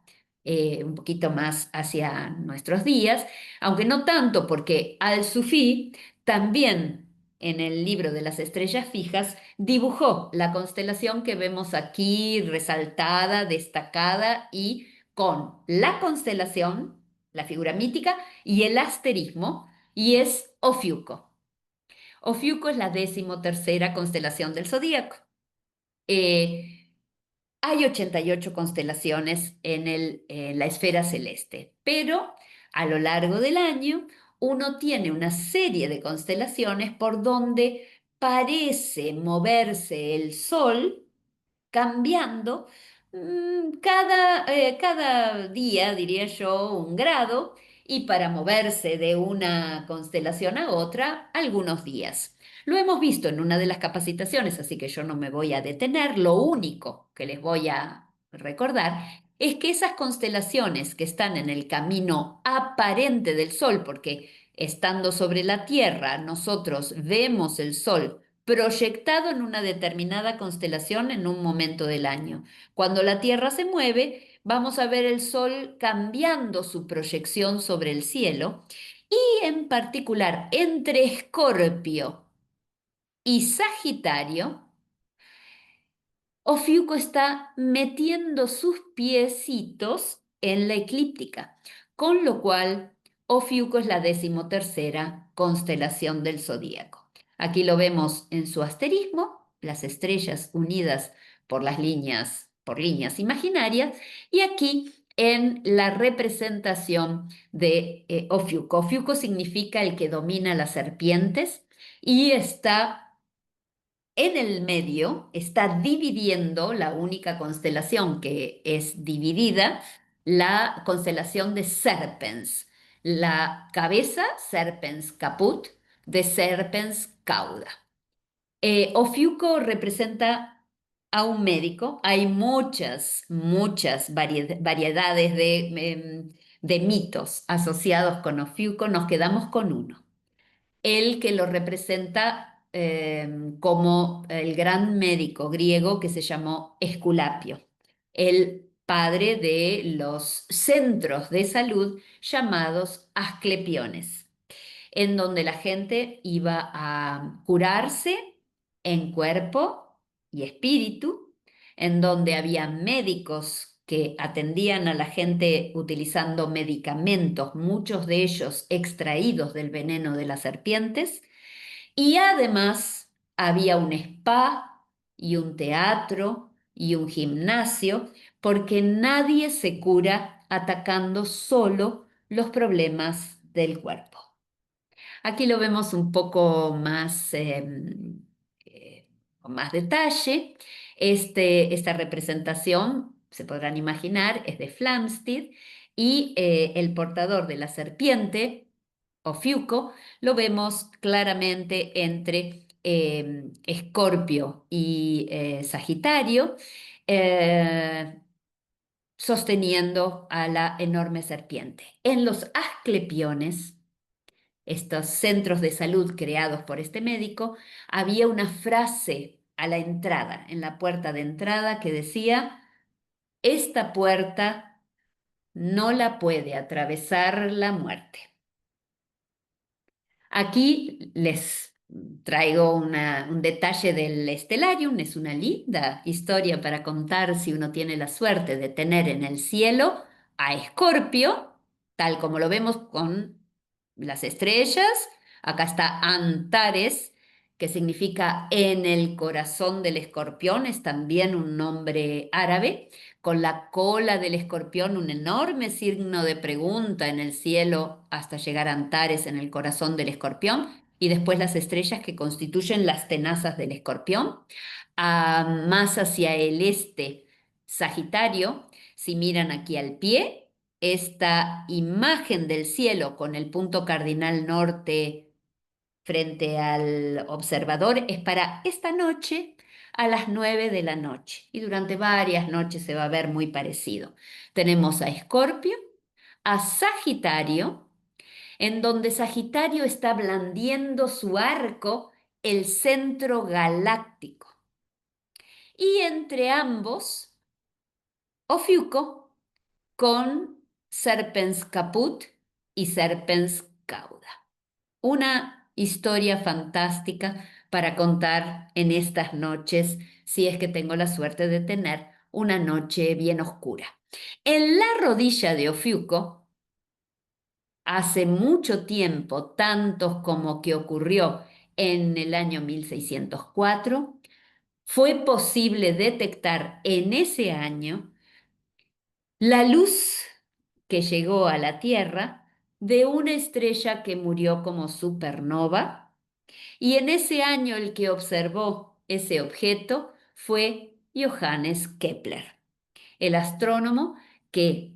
un poquito más hacia nuestros días, aunque no tanto porque Al-Sufi también en el libro de las estrellas fijas dibujó la constelación que vemos aquí resaltada, destacada y con la constelación, la figura mítica y el asterismo, y es Ofiuco. Ofiuco es la 13ª constelación del zodíaco. Hay 88 constelaciones en la esfera celeste, pero a lo largo del año uno tiene una serie de constelaciones por donde parece moverse el Sol cambiando cada día, diría yo, un grado, y para moverse de una constelación a otra, algunos días. Lo hemos visto en una de las capacitaciones, así que yo no me voy a detener. Lo único que les voy a recordar es que esas constelaciones que están en el camino aparente del Sol, porque estando sobre la Tierra nosotros vemos el Sol proyectado en una determinada constelación en un momento del año. Cuando la Tierra se mueve, vamos a ver el Sol cambiando su proyección sobre el cielo y en particular entre Escorpio y Sagitario, Ofiuco está metiendo sus piecitos en la eclíptica, con lo cual Ofiuco es la 13ª constelación del zodíaco. Aquí lo vemos en su asterismo, las estrellas unidas por líneas imaginarias, y aquí en la representación de Ofiuco. Ofiuco significa el que domina las serpientes y está en el medio, está dividiendo la única constelación que es dividida, la constelación de Serpens. La cabeza, Serpens caput, de Serpens cauda. Ofiuco representa a un médico. Hay muchas variedades de mitos asociados con Ofiuco. Nos quedamos con uno, el que lo representa como el gran médico griego que se llamó Esculapio, el padre de los centros de salud llamados asclepiones, en donde la gente iba a curarse en cuerpo y espíritu, en donde había médicos que atendían a la gente utilizando medicamentos, muchos de ellos extraídos del veneno de las serpientes, y además había un spa y un teatro y un gimnasio, porque nadie se cura atacando solo los problemas del cuerpo. Aquí lo vemos un poco más, con más detalle. Esta representación, se podrán imaginar, es de Flamsteed y el portador de la serpiente, Ofiuco, lo vemos claramente entre Escorpio y Sagitario, sosteniendo a la enorme serpiente. En los asclepiones, estos centros de salud creados por este médico, había una frase a la entrada, en la puerta de entrada, que decía: esta puerta no la puede atravesar la muerte. Aquí les traigo un detalle del Stellarium. Es una linda historia para contar si uno tiene la suerte de tener en el cielo a Escorpio, tal como lo vemos con las estrellas. Acá está Antares, que significa en el corazón del escorpión, es también un nombre árabe, con la cola del escorpión, un enorme signo de pregunta en el cielo hasta llegar a Antares en el corazón del escorpión, y después las estrellas que constituyen las tenazas del escorpión. Más hacia el este, Sagitario. Si miran aquí al pie, esta imagen del cielo con el punto cardinal norte frente al observador es para esta noche a las 9 de la noche, y durante varias noches se va a ver muy parecido. Tenemos a Escorpio, a Sagitario, en donde Sagitario está blandiendo su arco, el centro galáctico, y entre ambos Ofiuco con Serpens caput y Serpens cauda. Una historia fantástica para contar en estas noches, si es que tengo la suerte de tener una noche bien oscura. En la rodilla de Ofiuco, hace mucho tiempo, tantos como que ocurrió en el año 1604, fue posible detectar en ese año la luz que llegó a la Tierra de una estrella que murió como supernova, y en ese año el que observó ese objeto fue Johannes Kepler, el astrónomo que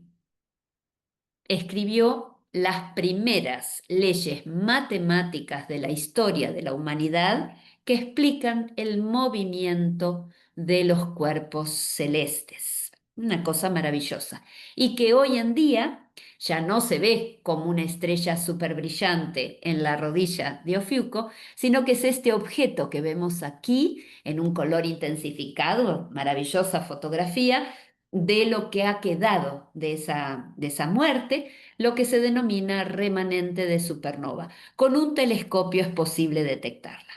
escribió las primeras leyes matemáticas de la historia de la humanidad que explican el movimiento de los cuerpos celestes. Una cosa maravillosa. Y que hoy en día ya no se ve como una estrella súper brillante en la rodilla de Ofiuco, sino que es este objeto que vemos aquí en un color intensificado, maravillosa fotografía, de lo que ha quedado de esa muerte, lo que se denomina remanente de supernova. Con un telescopio es posible detectarla.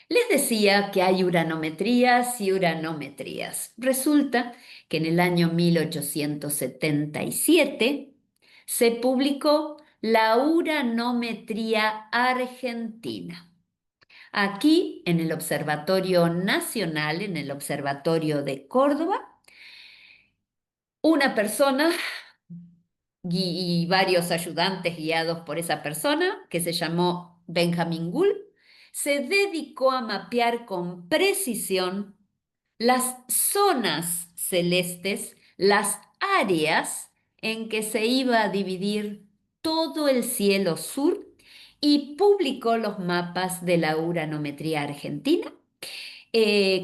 Les decía que hay uranometrías y uranometrías. Resulta que en el año 1877 se publicó la uranometría argentina. Aquí, en el Observatorio Nacional, en el Observatorio de Córdoba, una persona y varios ayudantes guiados por esa persona, que se llamó Benjamin Gould, se dedicó a mapear con precisión las zonas celestes, las áreas en que se iba a dividir todo el cielo sur y publicó los mapas de la uranometría argentina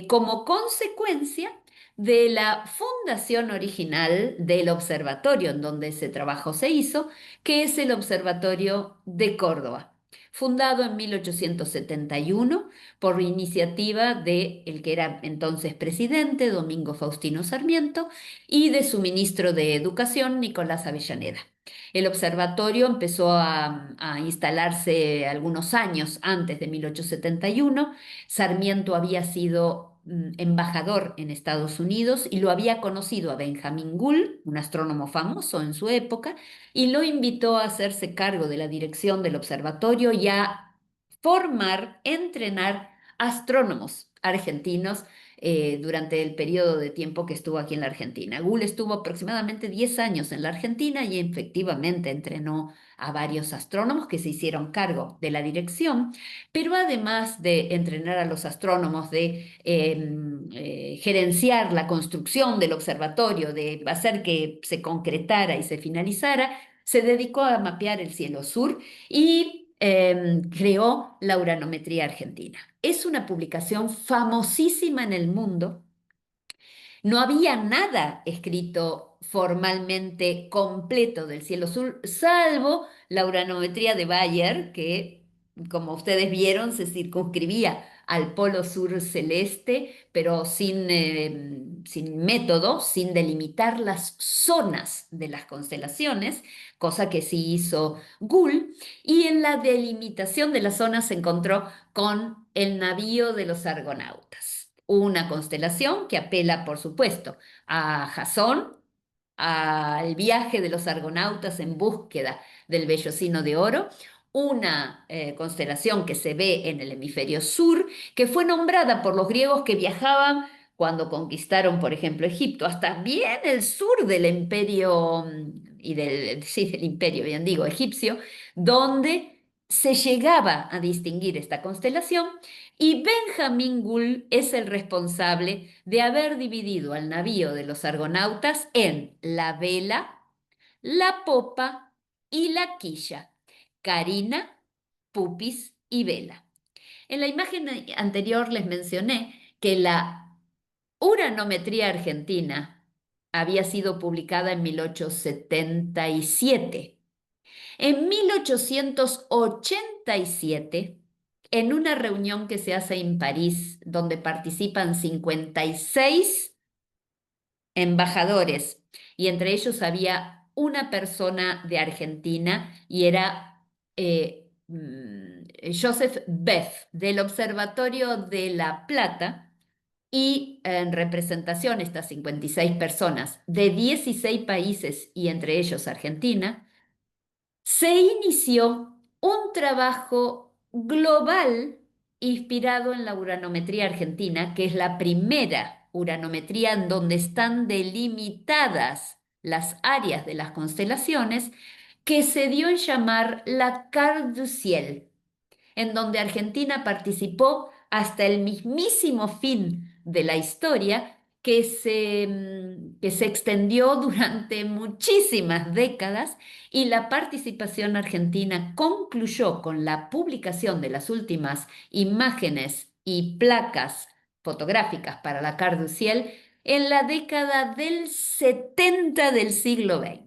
como consecuencia de la fundación original del observatorio en donde ese trabajo se hizo, que es el Observatorio de Córdoba, fundado en 1871 por iniciativa de el que era entonces presidente, Domingo Faustino Sarmiento, y de su ministro de Educación, Nicolás Avellaneda. El observatorio empezó a instalarse algunos años antes de 1871. Sarmiento había sido embajador en Estados Unidos y lo había conocido a Benjamin Gould, un astrónomo famoso en su época, y lo invitó a hacerse cargo de la dirección del observatorio y a formar, entrenar astrónomos argentinos durante el periodo de tiempo que estuvo aquí en la Argentina. Gould estuvo aproximadamente 10 años en la Argentina y efectivamente entrenó a varios astrónomos que se hicieron cargo de la dirección, pero además de entrenar a los astrónomos, de gerenciar la construcción del observatorio, de hacer que se concretara y se finalizara, se dedicó a mapear el cielo sur y creó la uranometría argentina. Es una publicación famosísima en el mundo. No había nada escrito formalmente completo del cielo sur, salvo la uranometría de Bayer, que, como ustedes vieron, se circunscribía al polo sur celeste, pero sin método, sin delimitar las zonas de las constelaciones, cosa que sí hizo Gould, y en la delimitación de las zonas se encontró con el navío de los argonautas, una constelación que apela, por supuesto, a Jasón, al viaje de los argonautas en búsqueda del vellocino de oro, una constelación que se ve en el hemisferio sur, que fue nombrada por los griegos que viajaban cuando conquistaron, por ejemplo, Egipto, hasta bien el sur del imperio, del imperio, bien digo, egipcio, donde se llegaba a distinguir esta constelación, y Benjamin Gould es el responsable de haber dividido al navío de los argonautas en la vela, la popa y la quilla, carina, pupis y vela. En la imagen anterior les mencioné que la uranometría argentina había sido publicada en 1877. En 1887, en una reunión que se hace en París, donde participan 56 embajadores, y entre ellos había una persona de Argentina, y era Joseph Beff, del Observatorio de La Plata, y en representación, estas 56 personas de 16 países, y entre ellos Argentina, se inició un trabajo global inspirado en la uranometría argentina, que es la primera uranometría en donde están delimitadas las áreas de las constelaciones, que se dio en llamar la Carte du Ciel, en donde Argentina participó hasta el mismísimo fin de la historia que se extendió durante muchísimas décadas y la participación argentina concluyó con la publicación de las últimas imágenes y placas fotográficas para la Carte du Ciel en la década del 70 del siglo XX.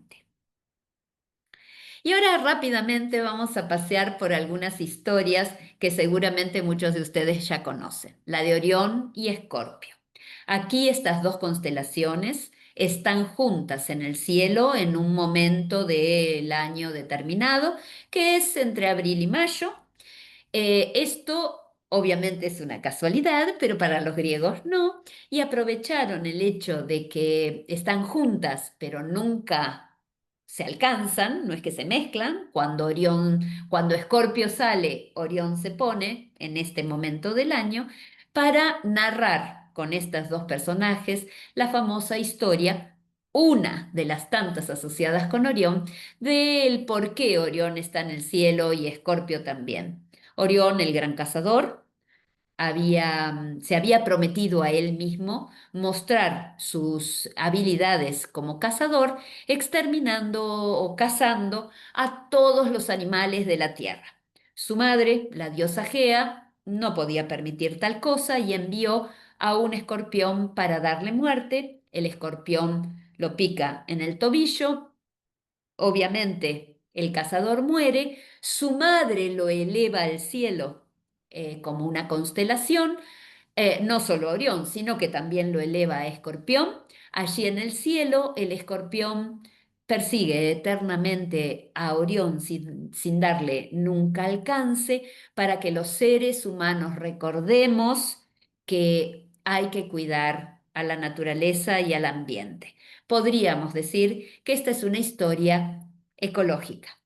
Y ahora rápidamente vamos a pasear por algunas historias que seguramente muchos de ustedes ya conocen, la de Orión y Escorpio. Aquí estas dos constelaciones están juntas en el cielo en un momento del año determinado, que es entre abril y mayo. Esto obviamente es una casualidad, pero para los griegos no, y aprovecharon el hecho de que están juntas, pero nunca se alcanzan, no es que se mezclan. Cuando Escorpio sale, Orión se pone en este momento del año para narrar con estos dos personajes la famosa historia, una de las tantas asociadas con Orión, del por qué Orión está en el cielo y Escorpio también. Orión, el gran cazador, se había prometido a él mismo mostrar sus habilidades como cazador, exterminando o cazando a todos los animales de la tierra. Su madre, la diosa Gea, no podía permitir tal cosa y envió a un escorpión para darle muerte. El escorpión lo pica en el tobillo. Obviamente, el cazador muere, su madre lo eleva al cielo como una constelación, no solo Orión, sino que también lo eleva a Escorpión. Allí en el cielo, el Escorpión persigue eternamente a Orión sin darle nunca alcance, para que los seres humanos recordemos que hay que cuidar a la naturaleza y al ambiente. Podríamos decir que esta es una historia ecológica.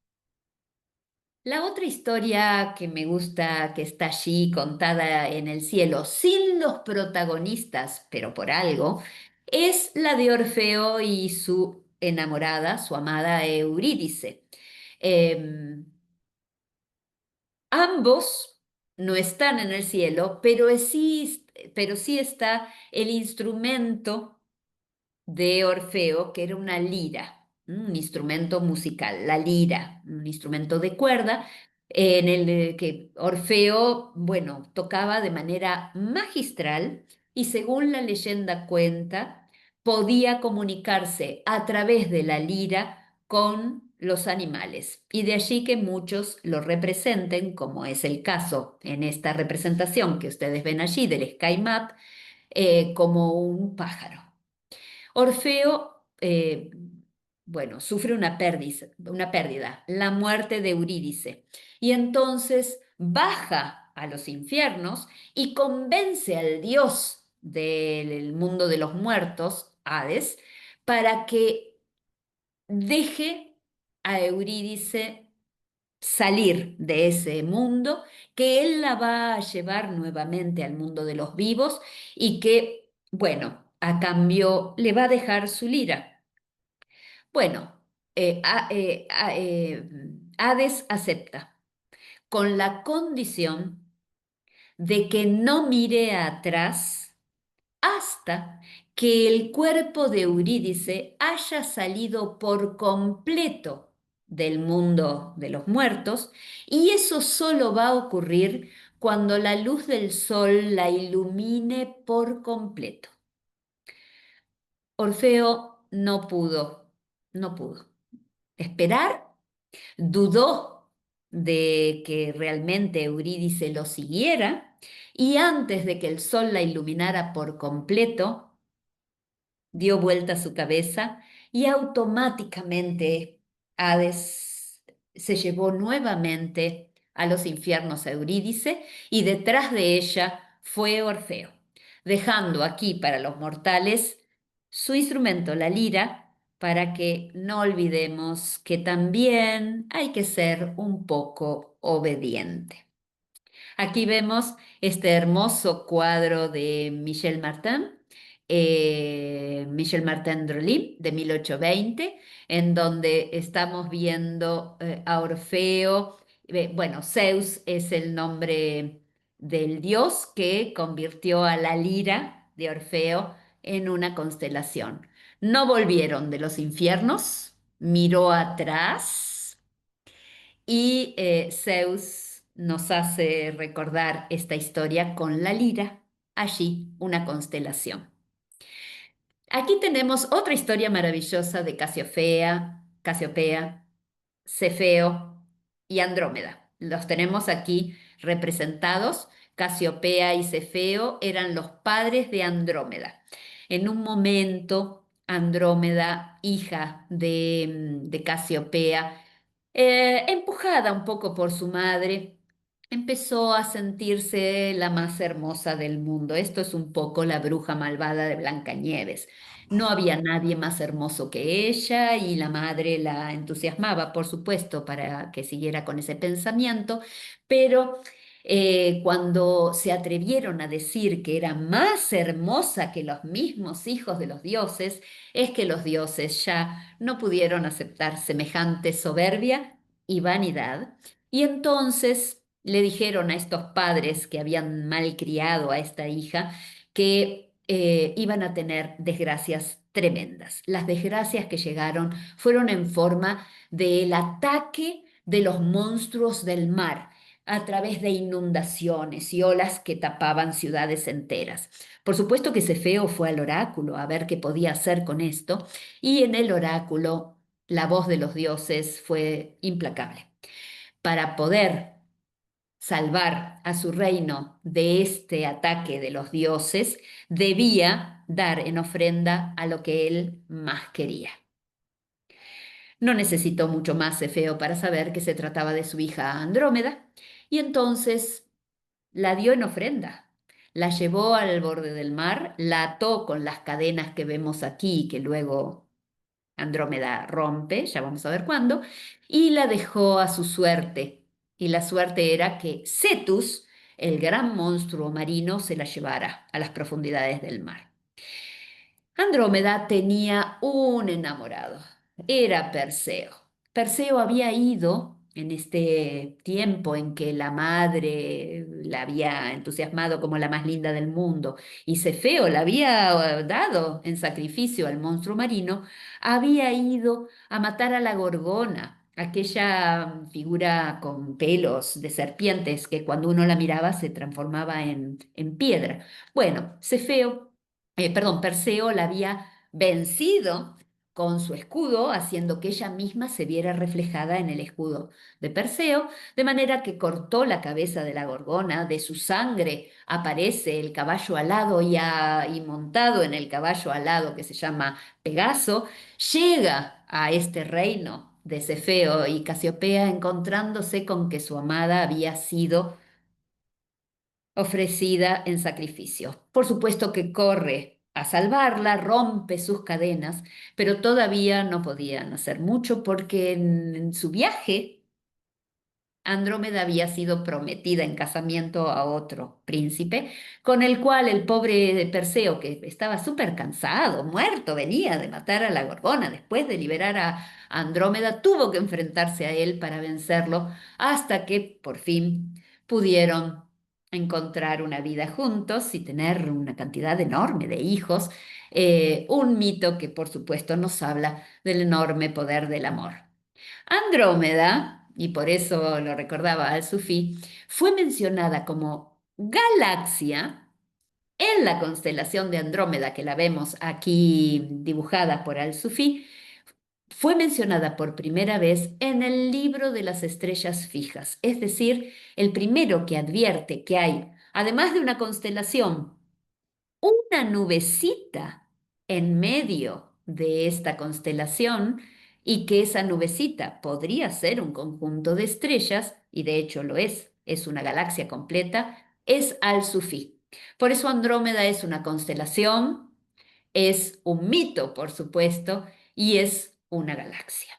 La otra historia que me gusta, que está allí contada en el cielo, sin los protagonistas, pero por algo, es la de Orfeo y su enamorada, su amada Eurídice. Em, Ambos no están en el cielo, pero sí está el instrumento de Orfeo, que era una lira, un instrumento musical, la lira, un instrumento de cuerda, en el que Orfeo, bueno, tocaba de manera magistral y según la leyenda cuenta, podía comunicarse a través de la lira con los animales. Y de allí que muchos lo representen, como es el caso en esta representación que ustedes ven allí del Sky Map, como un pájaro. Orfeo, bueno, sufre una pérdida, la muerte de Eurídice, y entonces baja a los infiernos y convence al dios del mundo de los muertos, Hades, para que deje a Eurídice salir de ese mundo, que él la va a llevar nuevamente al mundo de los vivos y que, bueno, a cambio le va a dejar su lira. Bueno, Hades acepta con la condición de que no mire atrás hasta que el cuerpo de Eurídice haya salido por completo del mundo de los muertos, y eso solo va a ocurrir cuando la luz del sol la ilumine por completo. Orfeo no pudo esperar, dudó de que realmente Eurídice lo siguiera, y antes de que el sol la iluminara por completo, dio vuelta su cabeza y automáticamente Hades se llevó nuevamente a los infiernos a Eurídice, y detrás de ella fue Orfeo, dejando aquí para los mortales su instrumento, la lira, para que no olvidemos que también hay que ser un poco obediente. Aquí vemos este hermoso cuadro de Michel Martin Drolin, de 1820, en donde estamos viendo a Orfeo. Bueno, Zeus es el nombre del dios que convirtió a la lira de Orfeo en una constelación. No volvieron de los infiernos, miró atrás y Zeus nos hace recordar esta historia con la lira, allí una constelación. Aquí tenemos otra historia maravillosa de Casiopea, Cefeo y Andrómeda. Los tenemos aquí representados. Casiopea y Cefeo eran los padres de Andrómeda. En un momento, Andrómeda, hija de Casiopea, empujada un poco por su madre, empezó a sentirse la más hermosa del mundo. Esto es un poco la bruja malvada de Blancanieves. No había nadie más hermoso que ella y la madre la entusiasmaba, por supuesto, para que siguiera con ese pensamiento, pero cuando se atrevieron a decir que era más hermosa que los mismos hijos de los dioses, es que los dioses ya no pudieron aceptar semejante soberbia y vanidad, y entonces le dijeron a estos padres que habían malcriado a esta hija que iban a tener desgracias tremendas. Las desgracias que llegaron fueron en forma del ataque de los monstruos del mar a través de inundaciones y olas que tapaban ciudades enteras. Por supuesto que Cefeo fue al oráculo a ver qué podía hacer con esto, y en el oráculo la voz de los dioses fue implacable. Para poder salvar a su reino de este ataque de los dioses, debía dar en ofrenda a lo que él más quería. No necesitó mucho más Cefeo para saber que se trataba de su hija Andrómeda, y entonces la dio en ofrenda. La llevó al borde del mar, la ató con las cadenas que vemos aquí, que luego Andrómeda rompe, ya vamos a ver cuándo, y la dejó a su suerte. Y la suerte era que Cetus, el gran monstruo marino, se la llevara a las profundidades del mar. Andrómeda tenía un enamorado, era Perseo. Perseo había ido en este tiempo en que la madre la había entusiasmado como la más linda del mundo y Cefeo la había dado en sacrificio al monstruo marino, había ido a matar a la Gorgona, aquella figura con pelos de serpientes que cuando uno la miraba se transformaba en piedra. Bueno, Perseo la había vencido con su escudo, haciendo que ella misma se viera reflejada en el escudo de Perseo, de manera que cortó la cabeza de la Gorgona, de su sangre aparece el caballo alado y montado en el caballo alado que se llama Pegaso, llega a este reino de Cefeo y Casiopea encontrándose con que su amada había sido ofrecida en sacrificio. Por supuesto que corre a salvarla, rompe sus cadenas, pero todavía no podían hacer mucho porque en su viaje Andrómeda había sido prometida en casamiento a otro príncipe, con el cual el pobre Perseo, que estaba súper cansado, muerto, venía de matar a la Gorgona, después de liberar a Andrómeda, tuvo que enfrentarse a él para vencerlo, hasta que por fin pudieron encontrar una vida juntos y tener una cantidad enorme de hijos, un mito que por supuesto nos habla del enorme poder del amor. Andrómeda, y por eso lo recordaba Al-Sufi, fue mencionada como galaxia en la constelación de Andrómeda, que la vemos aquí dibujada por Al-Sufi, fue mencionada por primera vez en el libro de las estrellas fijas, es decir, el primero que advierte que hay, además de una constelación, una nubecita en medio de esta constelación y que esa nubecita podría ser un conjunto de estrellas, y de hecho lo es una galaxia completa, es Al-Sufi. Por eso Andrómeda es una constelación, es un mito, por supuesto, y es una galaxia.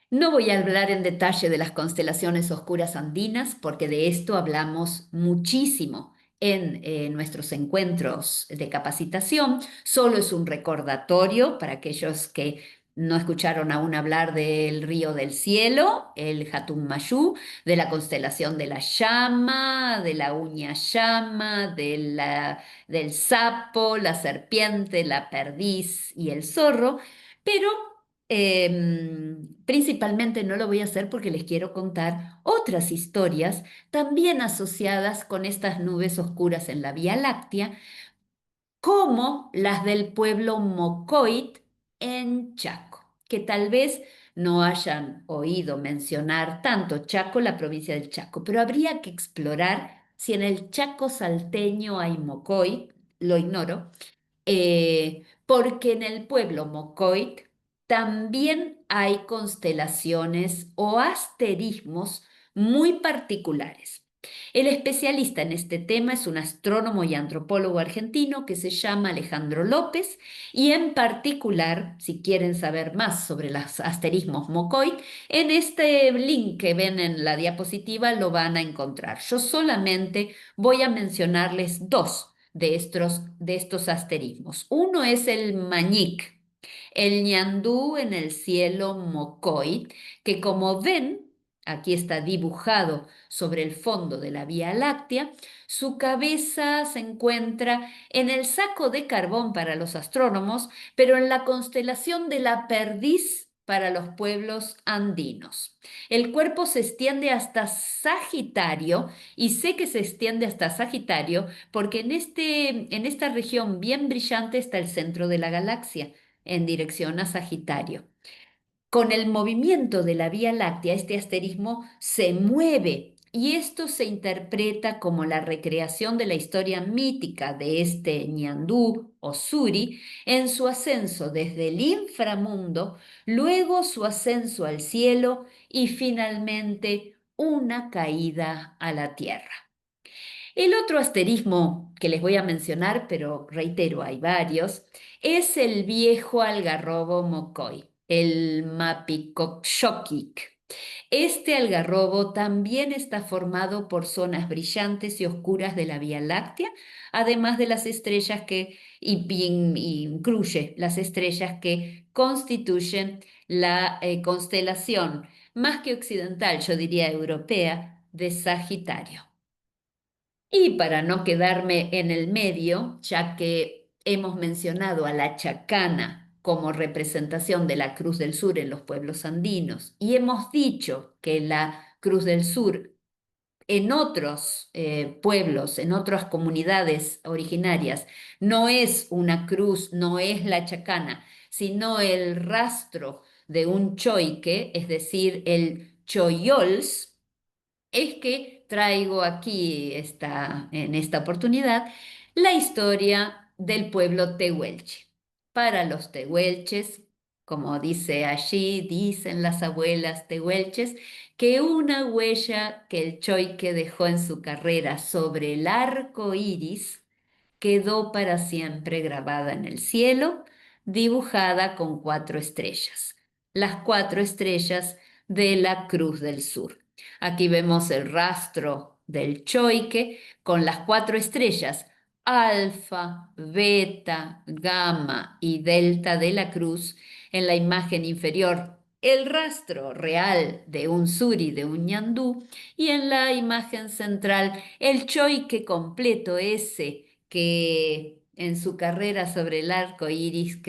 No voy a hablar en detalle de las constelaciones oscuras andinas, porque de esto hablamos muchísimo en nuestros encuentros de capacitación. Solo es un recordatorio para aquellos que no escucharon aún hablar del río del cielo, el Hatummayú, de la constelación de la llama, de la uña llama, del sapo, la serpiente, la perdiz y el zorro, pero principalmente no lo voy a hacer porque les quiero contar otras historias también asociadas con estas nubes oscuras en la Vía Láctea, como las del pueblo Mocoit en Chaco, que tal vez no hayan oído mencionar tanto Chaco, la provincia del Chaco, pero habría que explorar si en el Chaco salteño hay Mocoit, lo ignoro, porque en el pueblo Mocoit también hay constelaciones o asterismos muy particulares. El especialista en este tema es un astrónomo y antropólogo argentino que se llama Alejandro López, y en particular, si quieren saber más sobre los asterismos Mocoit, en este link que ven en la diapositiva lo van a encontrar. Yo solamente voy a mencionarles dos de estos asterismos. Uno es el Mañic, el ñandú en el cielo Mocoit, que como ven, aquí está dibujado sobre el fondo de la Vía Láctea, su cabeza se encuentra en el saco de carbón para los astrónomos, pero en la constelación de la Perdiz para los pueblos andinos. El cuerpo se extiende hasta Sagitario, y sé que se extiende hasta Sagitario porque en esta región bien brillante está el centro de la galaxia, en dirección a Sagitario. Con el movimiento de la Vía Láctea, este asterismo se mueve, y esto se interpreta como la recreación de la historia mítica de este ñandú o suri en su ascenso desde el inframundo, luego su ascenso al cielo y finalmente una caída a la tierra. El otro asterismo que les voy a mencionar, pero reitero, hay varios, es el viejo algarrobo mocoy, el Mapicocxoquic. Este algarrobo también está formado por zonas brillantes y oscuras de la Vía Láctea, además de las estrellas incluye las estrellas que constituyen la constelación, más que occidental, yo diría europea, de Sagitario. Y para no quedarme en el medio, ya que hemos mencionado a la chacana como representación de la Cruz del Sur en los pueblos andinos, y hemos dicho que la Cruz del Sur en otros pueblos, en otras comunidades originarias, no es una cruz, no es la chacana, sino el rastro de un choique, es decir, el choyols, es que traigo aquí en esta oportunidad la historia del pueblo tehuelche. Para los tehuelches, como dice allí, dicen las abuelas tehuelches, que una huella que el choique dejó en su carrera sobre el arco iris quedó para siempre grabada en el cielo, dibujada con 4 estrellas, las 4 estrellas de la Cruz del Sur. Aquí vemos el rastro del choique con las 4 estrellas, alfa, beta, gamma y delta de la cruz. En la imagen inferior, el rastro real de un suri, de un ñandú, y en la imagen central, el choique completo, ese que en su carrera sobre el arco iris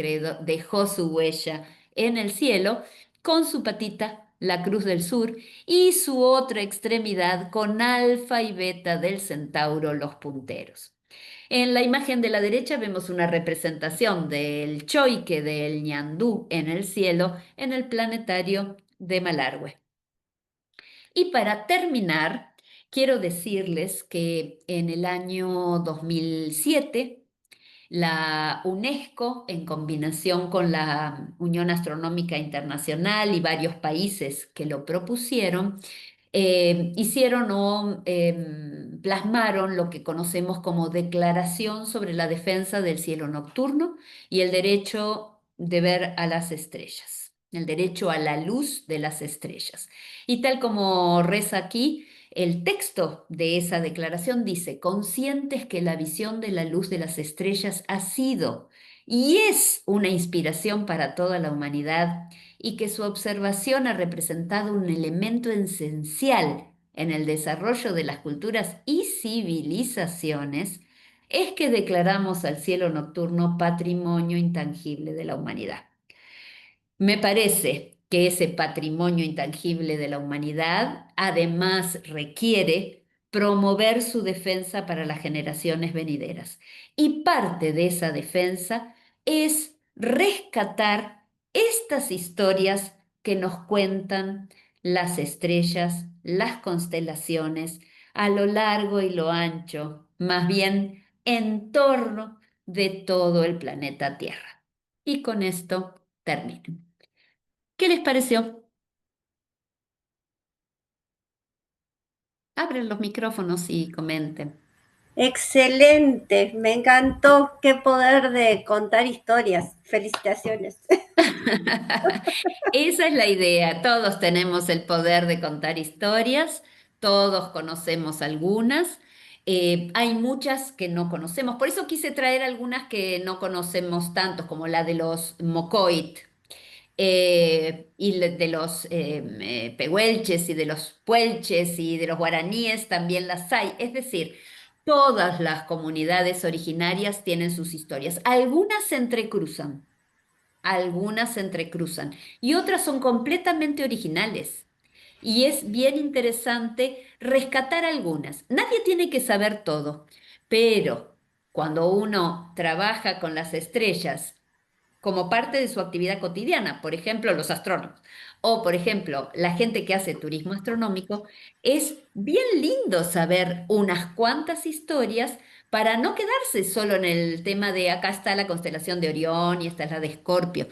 dejó su huella en el cielo, con su patita, la Cruz del Sur, y su otra extremidad con alfa y beta del centauro, los punteros. En la imagen de la derecha vemos una representación del choique del ñandú en el cielo en el planetario de Malargüe. Y para terminar, quiero decirles que en el año 2007, la UNESCO, en combinación con la Unión Astronómica Internacional y varios países que lo propusieron, hicieron o plasmaron lo que conocemos como Declaración sobre la Defensa del Cielo Nocturno y el derecho de ver a las estrellas, el derecho a la luz de las estrellas. Y tal como reza aquí, el texto de esa declaración dice: conscientes que la visión de la luz de las estrellas ha sido y es una inspiración para toda la humanidad y que su observación ha representado un elemento esencial en el desarrollo de las culturas y civilizaciones, es que declaramos al cielo nocturno patrimonio intangible de la humanidad. Me parece que ese patrimonio intangible de la humanidad además requiere promover su defensa para las generaciones venideras. Y parte de esa defensa es rescatar estas historias que nos cuentan las estrellas, las constelaciones, a lo largo y lo ancho, más bien en torno de todo el planeta Tierra. Y con esto termino. ¿Qué les pareció? Abren los micrófonos y comenten. Excelente, me encantó. Qué poder de contar historias. Felicitaciones. Esa es la idea. Todos tenemos el poder de contar historias, todos conocemos algunas. Hay muchas que no conocemos. Por eso quise traer algunas que no conocemos tanto, como la de los Mocoit. Y de los pehuelches y de los puelches y de los guaraníes también las hay. Es decir, todas las comunidades originarias tienen sus historias. Algunas se entrecruzan y otras son completamente originales. Y es bien interesante rescatar algunas. Nadie tiene que saber todo, pero cuando uno trabaja con las estrellas como parte de su actividad cotidiana, por ejemplo, los astrónomos, o por ejemplo, la gente que hace turismo astronómico, es bien lindo saber unas cuantas historias para no quedarse solo en el tema de acá está la constelación de Orión y esta es la de Escorpio.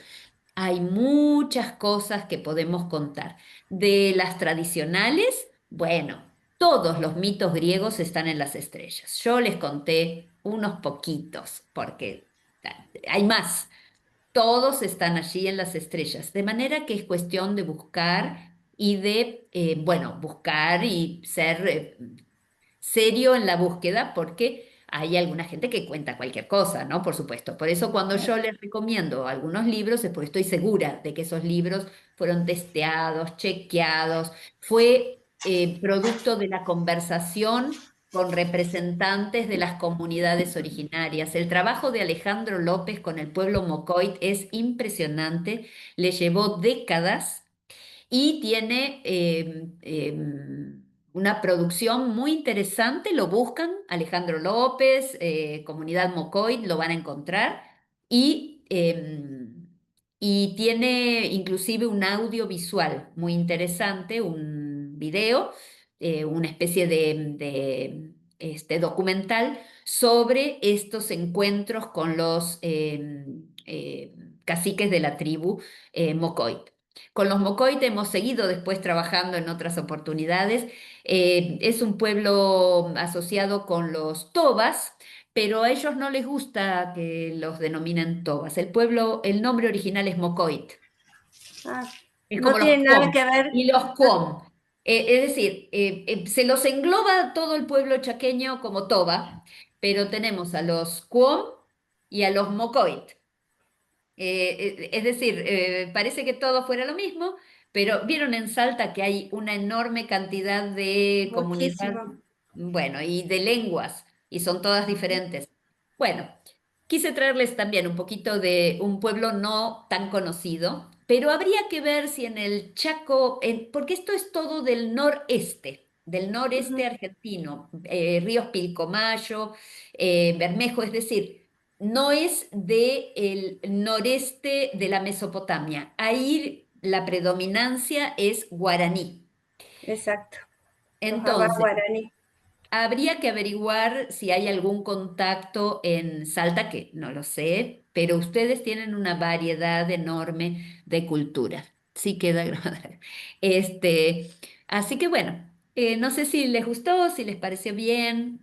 Hay muchas cosas que podemos contar. De las tradicionales, bueno, todos los mitos griegos están en las estrellas. Yo les conté unos poquitos, porque hay más. Todos están allí en las estrellas, de manera que es cuestión de buscar y de, bueno, buscar y ser serio en la búsqueda, porque hay alguna gente que cuenta cualquier cosa, ¿no? Por supuesto. Por eso cuando yo les recomiendo algunos libros es porque estoy segura de que esos libros fueron testeados, chequeados, fue producto de la conversación con representantes de las comunidades originarias. El trabajo de Alejandro López con el pueblo Mocoit es impresionante, le llevó décadas y tiene una producción muy interesante. Lo buscan, Alejandro López, Comunidad Mocoit, lo van a encontrar. Y tiene inclusive un audiovisual muy interesante, un video, una especie de documental sobre estos encuentros con los caciques de la tribu Mocoit. Con los Mocoit hemos seguido después trabajando en otras oportunidades. Es un pueblo asociado con los Tobas, pero a ellos no les gusta que los denominen Tobas. El nombre original es Mocoit. Ah, Es no como los tiene nada Cuom. que ver. Y los Cuom. Es decir, se los engloba todo el pueblo chaqueño como Toba, pero tenemos a los Cuom y a los Mocoit. Es decir, parece que todo fuera lo mismo, pero vieron en Salta que hay una enorme cantidad de comunidad, Muchísimo. bueno, y de lenguas, y son todas diferentes. Bueno, quise traerles también un poquito de un pueblo no tan conocido, pero habría que ver si en el Chaco, porque esto es todo del noreste Ujú. argentino, ríos Pilcomayo, Bermejo, es decir, no es del noreste de la Mesopotamia. Ahí la predominancia es guaraní. Exacto. Los Abá Entonces, guaraní. habría que averiguar si hay algún contacto en Salta, que no lo sé, pero ustedes tienen una variedad enorme de cultura. Sí queda grabado. Así que bueno, no sé si les gustó, si les pareció bien.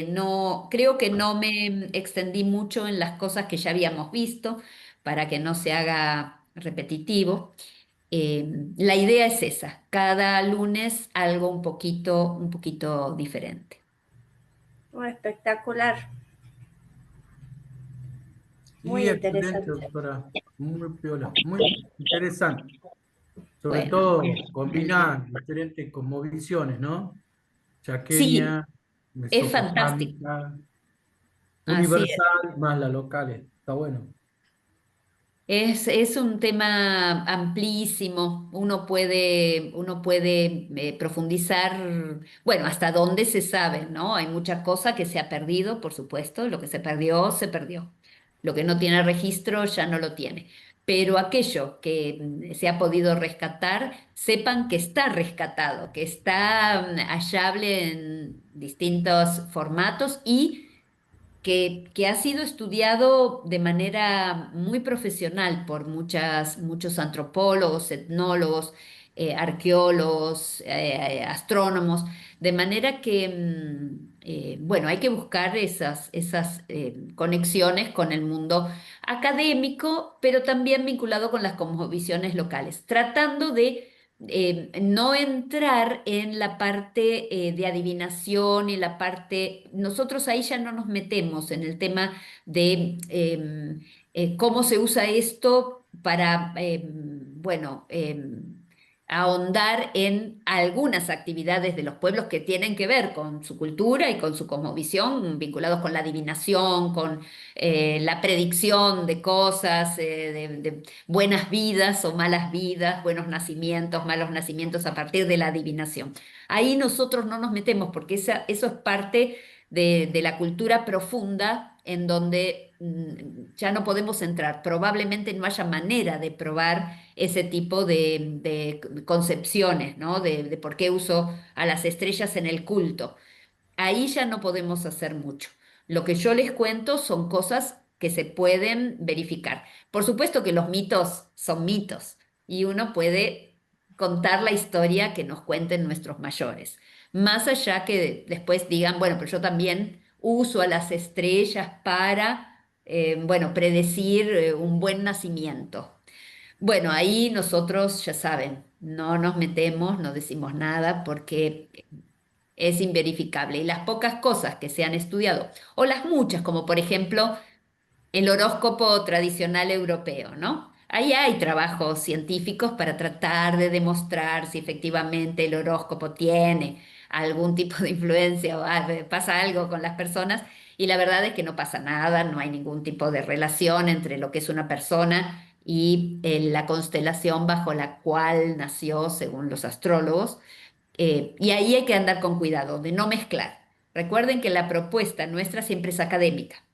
No, creo que no me extendí mucho en las cosas que ya habíamos visto para que no se haga repetitivo. La idea es esa, cada lunes algo un poquito diferente. Oh, espectacular. Muy Sí, excelente, interesante. doctora. Muy piola, muy interesante. Sobre Bueno, todo combinar diferentes visiones, ¿no? sí, Chaqueña, es fantástico. mesopotámica, Así es. universal, más las locales. Está bueno. Es un tema amplísimo, uno puede profundizar, bueno, hasta dónde se sabe, ¿no? Hay muchas cosas que se ha perdido, por supuesto, lo que se perdió, se perdió. Lo que no tiene registro ya no lo tiene. Pero aquello que se ha podido rescatar, sepan que está rescatado, que está hallable en distintos formatos y que ha sido estudiado de manera muy profesional por muchos antropólogos, etnólogos, arqueólogos, astrónomos, de manera que, bueno, hay que buscar esas conexiones con el mundo académico, pero también vinculado con las cosmovisiones locales, tratando de no entrar en la parte de adivinación y la parte, nosotros ahí ya no nos metemos en el tema de cómo se usa esto para, bueno, ahondar en algunas actividades de los pueblos que tienen que ver con su cultura y con su cosmovisión, vinculados con la adivinación, con la predicción de cosas, de buenas vidas o malas vidas, buenos nacimientos, malos nacimientos a partir de la adivinación. Ahí nosotros no nos metemos porque eso es parte de la cultura profunda en donde ya no podemos entrar. Probablemente no haya manera de probar ese tipo de concepciones, ¿no? De por qué uso a las estrellas en el culto. Ahí ya no podemos hacer mucho. Lo que yo les cuento son cosas que se pueden verificar. Por supuesto que los mitos son mitos y uno puede contar la historia que nos cuenten nuestros mayores. Más allá que después digan, bueno, pero yo también uso a las estrellas para, bueno, predecir un buen nacimiento. Bueno, ahí nosotros, ya saben, no nos metemos, no decimos nada porque es inverificable. Y las pocas cosas que se han estudiado, o las muchas, como por ejemplo el horóscopo tradicional europeo, ¿no? Ahí hay trabajos científicos para tratar de demostrar si efectivamente el horóscopo tiene algún tipo de influencia o pasa algo con las personas. Y la verdad es que no pasa nada, no hay ningún tipo de relación entre lo que es una persona y la constelación bajo la cual nació, según los astrólogos. Y ahí hay que andar con cuidado de no mezclar. Recuerden que la propuesta nuestra siempre es académica.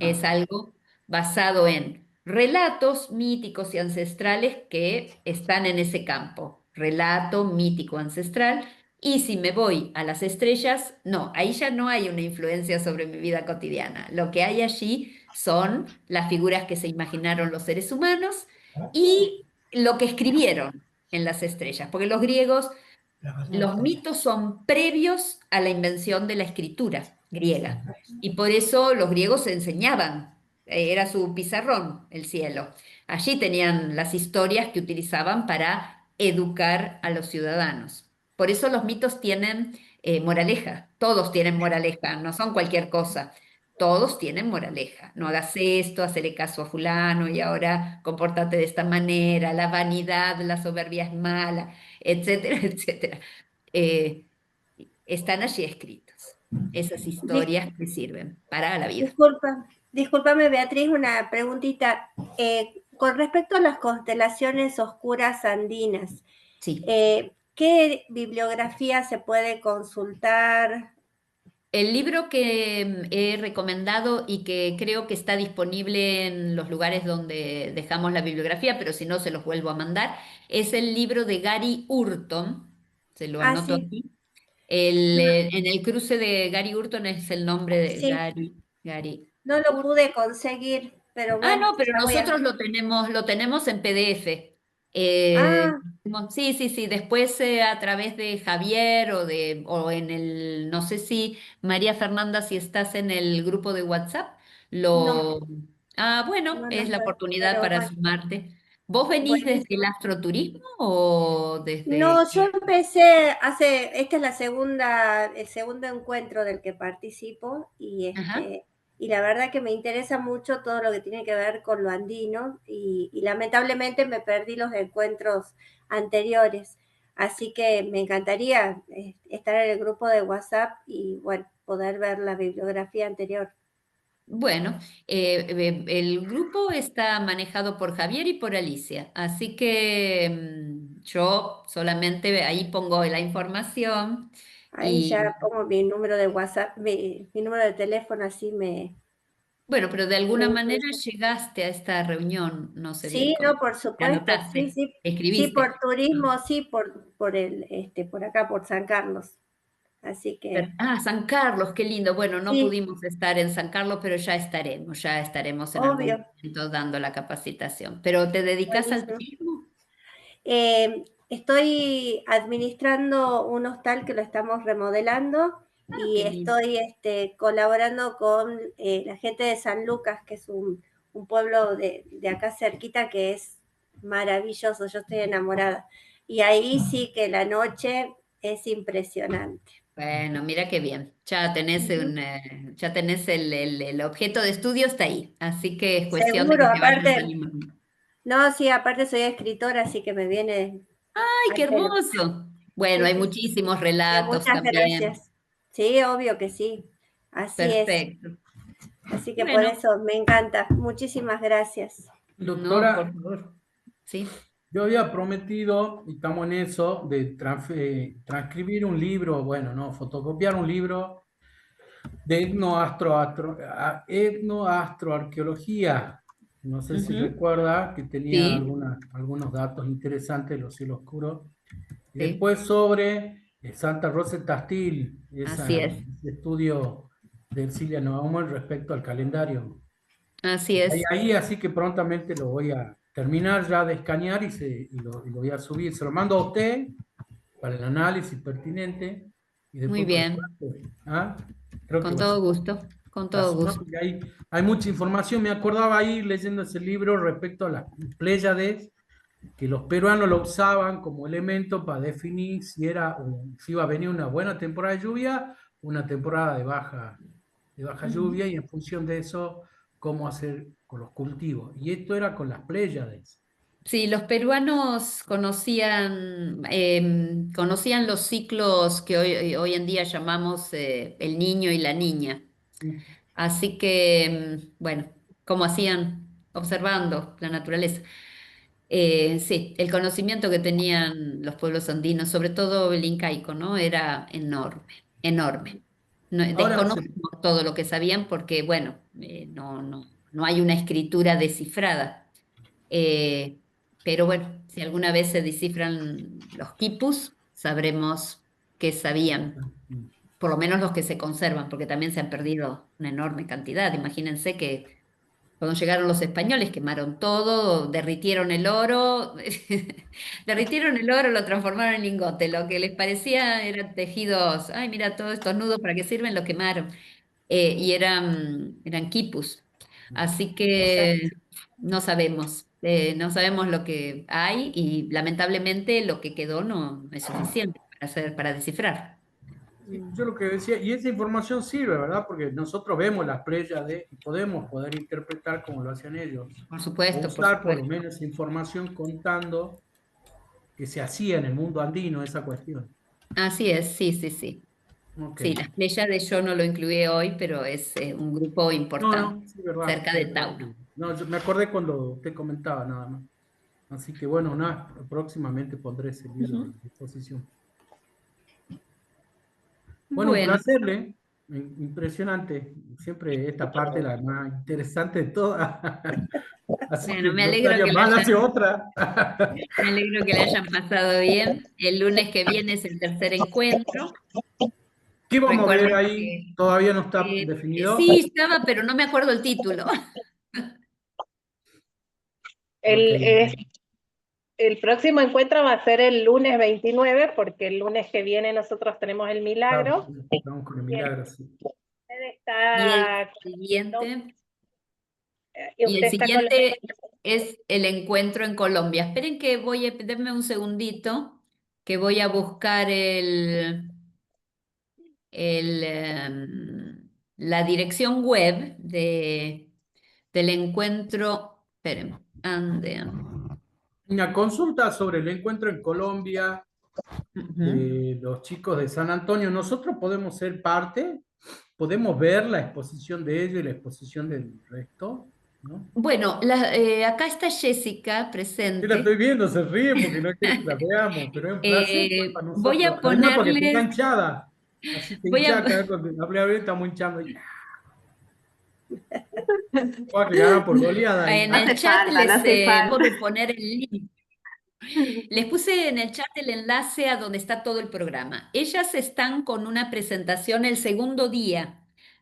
Es algo basado en relatos míticos y ancestrales que están en ese campo. Relato mítico ancestral. Y si me voy a las estrellas, no, ahí ya no hay una influencia sobre mi vida cotidiana. Lo que hay allí son las figuras que se imaginaron los seres humanos y lo que escribieron en las estrellas, porque los griegos, los mitos son previos a la invención de la escritura griega y por eso los griegos enseñaban, era su pizarrón el cielo. Allí tenían las historias que utilizaban para educar a los ciudadanos. Por eso los mitos tienen moraleja, todos tienen moraleja, no son cualquier cosa. Todos tienen moraleja. No hagas esto, hacerle caso a fulano y ahora compórtate de esta manera. La vanidad, la soberbia es mala, etcétera, etcétera. Eh, Están allí escritos. Esas Dis- historias que sirven para la vida. Discúlpame, Beatriz, una preguntita. Con respecto a las constelaciones oscuras andinas, Sí. ¿qué bibliografía se puede consultar? El libro que he recomendado y que creo que está disponible en los lugares donde dejamos la bibliografía, pero si no se los vuelvo a mandar, es el libro de Gary Hurton. Se lo Ah, anoto sí, aquí. no, En el cruce de Gary Hurton es el nombre de sí, Gary no lo Hurton. pude conseguir, pero Ah, bueno, no, pero ya voy a... nosotros lo tenemos en PDF. Eh, Ah, sí, sí, sí. Después a través de Javier o en el, no sé si María Fernanda, si estás en el grupo de WhatsApp, no, lo. Ah, bueno, no, no es la estoy, oportunidad pero para bueno, sumarte. ¿Vos venís desde el buenísimo. astroturismo o No, desde? yo empecé hace, esta es el segundo encuentro del que participo y Ajá. y la verdad que me interesa mucho todo lo que tiene que ver con lo andino y lamentablemente me perdí los encuentros anteriores. Así que me encantaría estar en el grupo de WhatsApp y bueno, poder ver la bibliografía anterior. Bueno, el grupo está manejado por Javier y por Alicia, así que yo solamente ahí pongo la información Ahí ya y pongo mi número de WhatsApp, mi número de teléfono, así me bueno, pero de alguna manera incluyo. llegaste a esta reunión, no sé bien Sí, cómo. no, por Te supuesto, sí, anotaste, sí, sí, por escribiste. turismo, sí, por por acá, por San Carlos. Así que, San Carlos, qué lindo. Bueno, no sí, pudimos estar en San Carlos, pero ya estaremos en algún obvio, momento dando la capacitación. ¿Pero te dedicas al buenísimo. turismo? Estoy administrando un hostal que lo estamos remodelando y Qué lindo. estoy colaborando con la gente de San Lucas, que es un pueblo de acá cerquita que es maravilloso, yo estoy enamorada. Y ahí sí que la noche es impresionante. Bueno, mira qué bien. Ya tenés Ujú. ya tenés el objeto de estudio está ahí. Así que es cuestión de Seguro, que te vayas aparte, animando. no, sí, aparte soy escritora, así que me viene ¡Ay, al qué pelo. hermoso! Bueno, Sí, hay sí, sí. muchísimos relatos Muchas también. gracias. Sí, obvio que sí. Así es. Perfecto. Así que por Bueno, eso me encanta. Muchísimas gracias. no, por Doctora, favor. Sí, yo había prometido, y estamos en eso, de transcribir un libro, bueno, no, fotocopiar un libro de etnoastroarqueología. No sé si ujú, recuerda que tenía sí, algunos datos interesantes de los cielos oscuros. Y sí, después sobre Santa Rosa de Tastil, así es, ese estudio de Ercilia Naumann respecto al calendario. así Ahí, es. ahí, así que prontamente lo voy a terminar ya de escanear y lo voy a subir. Se lo mando a usted para el análisis pertinente y Muy después para bien, ¿ah? Creo que con va a ser todo gusto, con la todo suma, gusto. porque hay mucha información. Me acordaba ahí leyendo ese libro respecto a las Pléyades, que los peruanos lo usaban como elemento para definir si iba a venir una buena temporada de lluvia, una temporada de baja Ujú. lluvia, y en función de eso, cómo hacer con los cultivos. Y esto era con las Pléyades. Sí, los peruanos conocían los ciclos que hoy en día llamamos el niño y la niña. Sí. Así que, bueno, como hacían observando la naturaleza. Sí, el conocimiento que tenían los pueblos andinos, sobre todo el incaico, ¿no? Era enorme, enorme. No, Ahora, desconocemos todo lo que sabían porque, bueno, no hay una escritura descifrada. Eh, pero bueno, si alguna vez se descifran los quipus, sabremos qué sabían, por lo menos los que se conservan, porque también se han perdido una enorme cantidad. Imagínense que cuando llegaron los españoles quemaron todo, derritieron el oro, derritieron el oro, lo transformaron en lingote. Lo que les parecía eran tejidos, ay, mira, todos estos nudos, ¿para qué sirven? Lo quemaron. Y eran quipus. Así que Exacto. no sabemos lo que hay y lamentablemente lo que quedó no es suficiente para descifrar. sí, yo lo que decía, y esa información sirve, ¿verdad? Porque nosotros vemos las Pléyades y podemos poder interpretar como lo hacían ellos, Por o supuesto, por usar por lo supuesto. menos esa información contando que se hacía en el mundo andino esa cuestión. Así es, sí, sí, sí. Ok. Sí, las Pléyades yo no lo incluí hoy, pero es un grupo No, importante, no, sí, verdad, cerca sí, de verdad. Tauro. No, yo me acordé cuando te comentaba nada más. Así que bueno, nada, próximamente pondré ese libro a Ujú. disposición. Bueno, un Bueno, placer, ¿eh? Impresionante. Siempre esta parte la más interesante de todas. Así que bueno, no estaría mal hacer otra. me alegro que le hayan pasado bien. El lunes que viene es el tercer encuentro. ¿Qué vamos a ver Recuerden ahí? que Todavía no está definido. sí estaba, pero no me acuerdo el título. Ok. El, es- el próximo encuentro va a ser el lunes 29, porque el lunes que viene nosotros tenemos el Estamos, milagro. estamos con el Y milagro, sí. Y el está, siguiente, y y el usted está con la... siguiente es el encuentro en Colombia. Esperen que denme un segundito, que voy a buscar el, la dirección web del encuentro. Esperen, Una consulta sobre el encuentro en Colombia de los chicos de San Antonio. ¿Nosotros podemos ser parte? ¿Podemos ver la exposición de ellos y la exposición del resto? ¿No? Bueno, acá está Jessica Yo la presente. estoy viendo, se ríe porque no quiere que la veamos, pero es un placer para Voy nosotros. a Además, porque está ponerles, hinchada. Así que voy a, hinchada, cada vez que hablé a ver, estamos hinchando. Va que ganar por goleada ahí. en No el hace chat falta, no hace acabo falta. de poner el link. Les puse en el chat el enlace a donde está todo el programa. Ellas están con una presentación el segundo día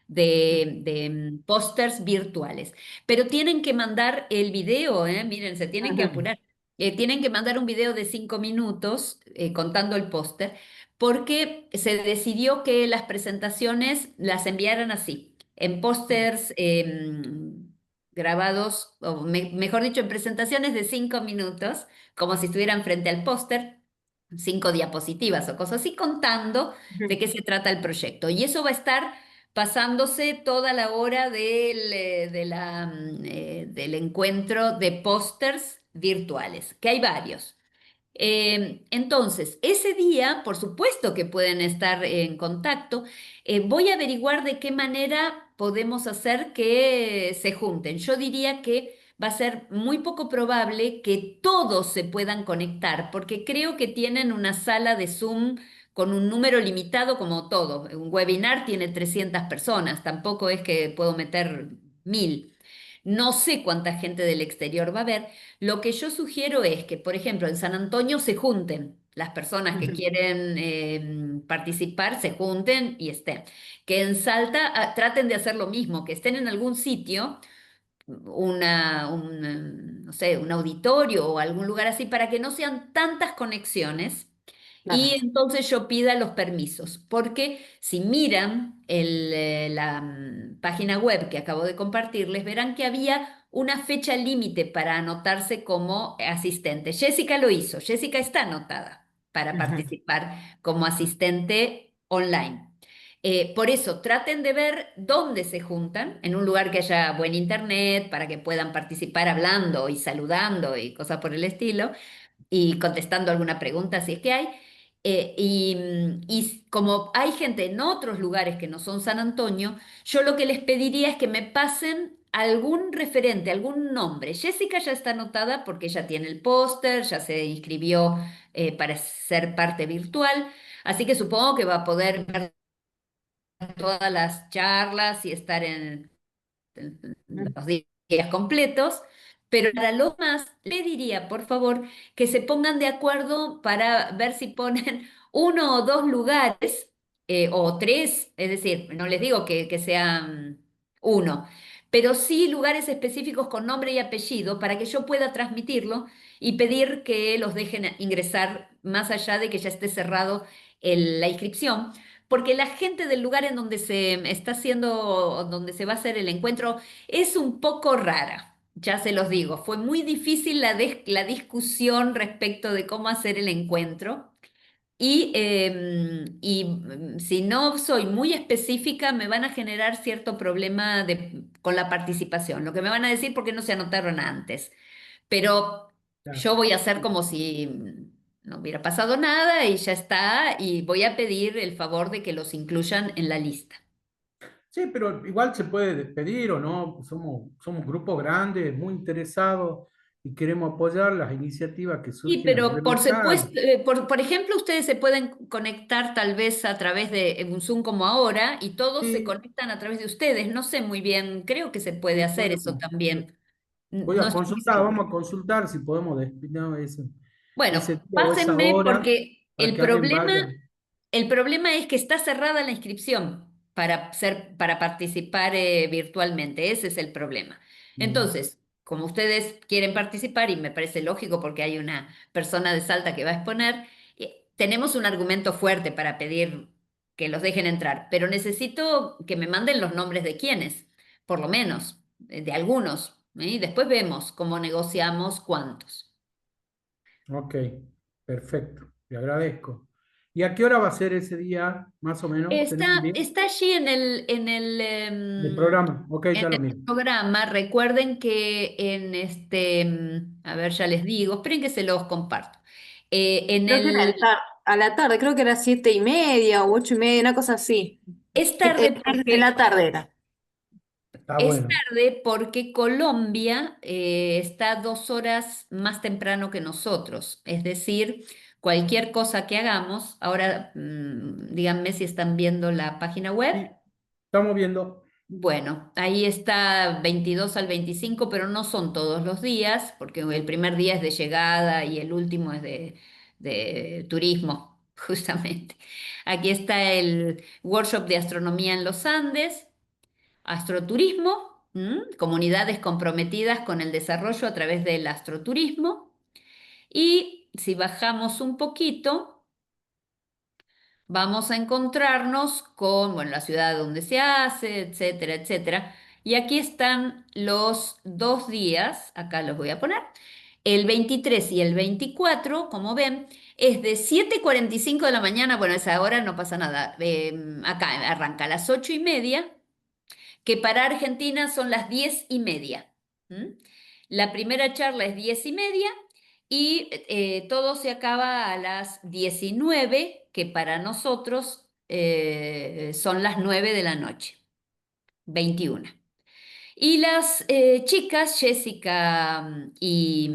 de pósters virtuales, pero tienen que mandar el video, miren, se tienen que apurar. Tienen que mandar un video de 5 minutos contando el póster, porque se decidió que las presentaciones las enviaran así, en pósters grabados, o mejor dicho, en presentaciones de 5 minutos como si estuvieran frente al póster, 5 diapositivas o cosas así, contando de qué se trata el proyecto. Y eso va a estar pasándose toda la hora del encuentro de pósters virtuales, que hay varios. Entonces, ese día, por supuesto que pueden estar en contacto. Voy a averiguar de qué manera podemos hacer que se junten. Yo diría que va a ser muy poco probable que todos se puedan conectar, porque creo que tienen una sala de Zoom con un número limitado como todo. Un webinar tiene 300 personas, tampoco es que puedo meter 1000. No sé cuánta gente del exterior va a haber. Lo que yo sugiero es que, por ejemplo, en San Antonio se junten. Las personas que quieren participar se junten y estén. Que en Salta traten de hacer lo mismo, que estén en algún sitio, no sé, un auditorio o algún lugar así, para que no sean tantas conexiones. Y entonces yo pida los permisos, porque si miran la página web que acabo de compartirles, verán que había una fecha límite para anotarse como asistente. Jessica lo hizo, Jessica está anotada para participar como asistente online. Por eso, traten de ver dónde se juntan, en un lugar que haya buen internet, para que puedan participar hablando y saludando y cosas por el estilo, y contestando alguna pregunta si es que hay. Y como hay gente en otros lugares que no son San Antonio, yo lo que les pediría es que me pasen algún referente, algún nombre. Jessica ya está anotada porque ella tiene el póster, ya se inscribió para ser parte virtual, así que supongo que va a poder ver todas las charlas y estar en los días completos, pero para los más le diría, por favor, que se pongan de acuerdo para ver si ponen 1 o 2 lugares, o 3, es decir, no les digo que sean uno, pero sí lugares específicos con nombre y apellido para que yo pueda transmitirlo y pedir que los dejen ingresar más allá de que ya esté cerrado la inscripción, porque la gente del lugar en donde se está haciendo, donde se va a hacer el encuentro, es un poco rara. Ya se los digo, fue muy difícil la discusión respecto de cómo hacer el encuentro. Si no soy muy específica, me van a generar cierto problema con la participación. Lo que me van a decir porque no se anotaron antes. Pero Claro. yo voy a hacer como si no hubiera pasado nada y ya está, y voy a pedir el favor de que los incluyan en la lista. Sí, pero igual se puede despedir o no. Somos un grupo grande, muy interesados y queremos apoyar las iniciativas que Sí, surgen a pero nivel por supuesto, local. por ejemplo, ustedes se pueden conectar tal vez a través de un Zoom como ahora y todos se Sí, conectan a través de ustedes. No sé muy bien, creo que se puede sí, hacer eso también. voy No a estoy muy consultar, segura. vamos a consultar si podemos despedir Bueno, ese día o esa pásenme hora porque para que alguien vaya. el problema es que está cerrada la inscripción para participar virtualmente. Ese es el problema. Mm, Entonces, como ustedes quieren participar, y me parece lógico porque hay una persona de Salta que va a exponer, tenemos un argumento fuerte para pedir que los dejen entrar, pero necesito que me manden los nombres de quiénes, por lo menos, de algunos, y después vemos cómo negociamos cuántos. ok, perfecto, te agradezco. ¿Y a qué hora va a ser ese día, más o menos? ¿Tenés idea? Está allí Del programa. Ok, en ya lo el miro. programa. Recuerden que a ver, ya les digo, esperen que se los comparto. En Creo que era el, a la tarde, creo que era 7:30 o 8:30, una cosa así. es tarde En porque la tarde era. Está Es bueno. tarde porque Colombia está 2 horas más temprano que nosotros. Es decir, cualquier cosa que hagamos, ahora díganme si están viendo la página web. Sí, estamos viendo. Bueno, ahí está 22 al 25, pero no son todos los días, porque el primer día es de llegada y el último es de turismo, justamente. Aquí está el workshop de astronomía en los Andes. Astroturismo, comunidades comprometidas con el desarrollo a través del astroturismo. Y si bajamos un poquito, vamos a encontrarnos con, bueno, la ciudad donde se hace, etcétera, etcétera. Y aquí están los 2 días, acá los voy a poner. El 23 y el 24, como ven, es de 7:45 de la mañana, bueno, a esa hora no pasa nada. Acá arranca a las 8:30, que para Argentina son las 10:30. ¿m? La primera charla es 10:30 y todo se acaba a las 19, que para nosotros son las 9 de la noche, 21. Y las chicas, Jessica y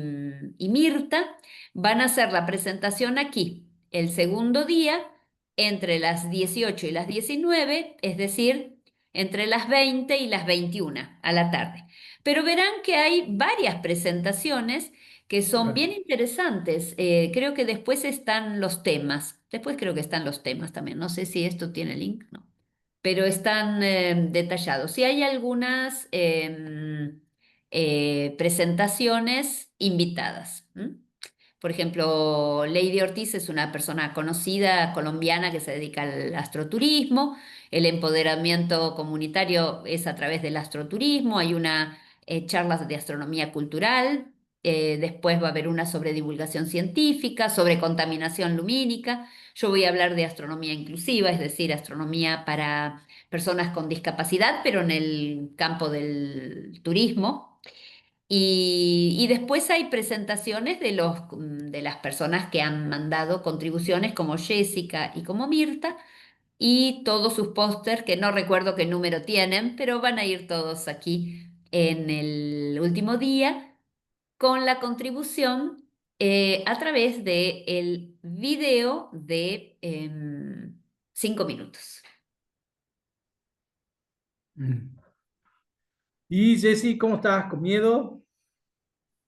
Mirta, van a hacer la presentación aquí el segundo día entre las 18 y las 19, es decir, entre las 20 y las 21 a la tarde. Pero verán que hay varias presentaciones que son bien interesantes. Creo que después están los temas. Después creo que están los temas también. No sé si esto tiene link, no, pero están detallados. Y hay algunas presentaciones invitadas. Por ejemplo, Lady Ortiz es una persona conocida colombiana que se dedica al astroturismo. El empoderamiento comunitario es a través del astroturismo. Hay una charla de astronomía cultural. Después va a haber una sobre divulgación científica, sobre contaminación lumínica. Yo voy a hablar de astronomía inclusiva, es decir, astronomía para personas con discapacidad, pero en el campo del turismo. Y después hay presentaciones de las personas que han mandado contribuciones, como Jessica y como Mirta, y todos sus pósters, que no recuerdo qué número tienen, pero van a ir todos aquí en el último día con la contribución a través del video de 5 minutos. Mm. Y Jessy, ¿cómo estás? ¿Con miedo?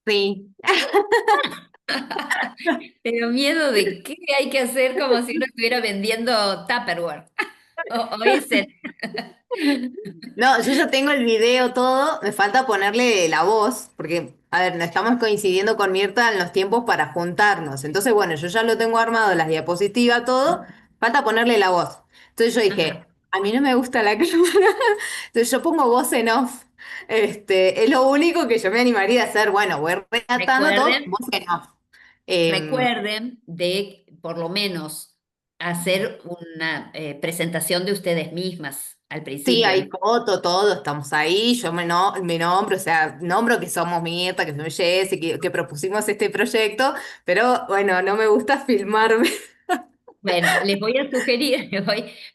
Sí. Pero miedo de qué hay que hacer como si uno estuviera vendiendo Tupperware. O ese. No, yo ya tengo el video todo, me falta ponerle la voz, porque, a ver, no estamos coincidiendo con Mirta en los tiempos para juntarnos. Entonces, bueno, yo ya lo tengo armado, las diapositivas, todo, falta ponerle la voz. Entonces yo dije, a mí no me gusta la cámara, entonces yo pongo voz en off. Es lo único que yo me animaría a hacer. Bueno, voy relatando todo, Recuerden, voz en off. Em, recuerden de por lo menos hacer una presentación de ustedes mismas al Sí, principio, ¿no? hay foto, todo, estamos ahí, yo me nombro, o sea, nombro que somos Mirta, que soy Jessy, que propusimos este proyecto, pero bueno, no me gusta filmarme. Bueno, les voy a sugerir,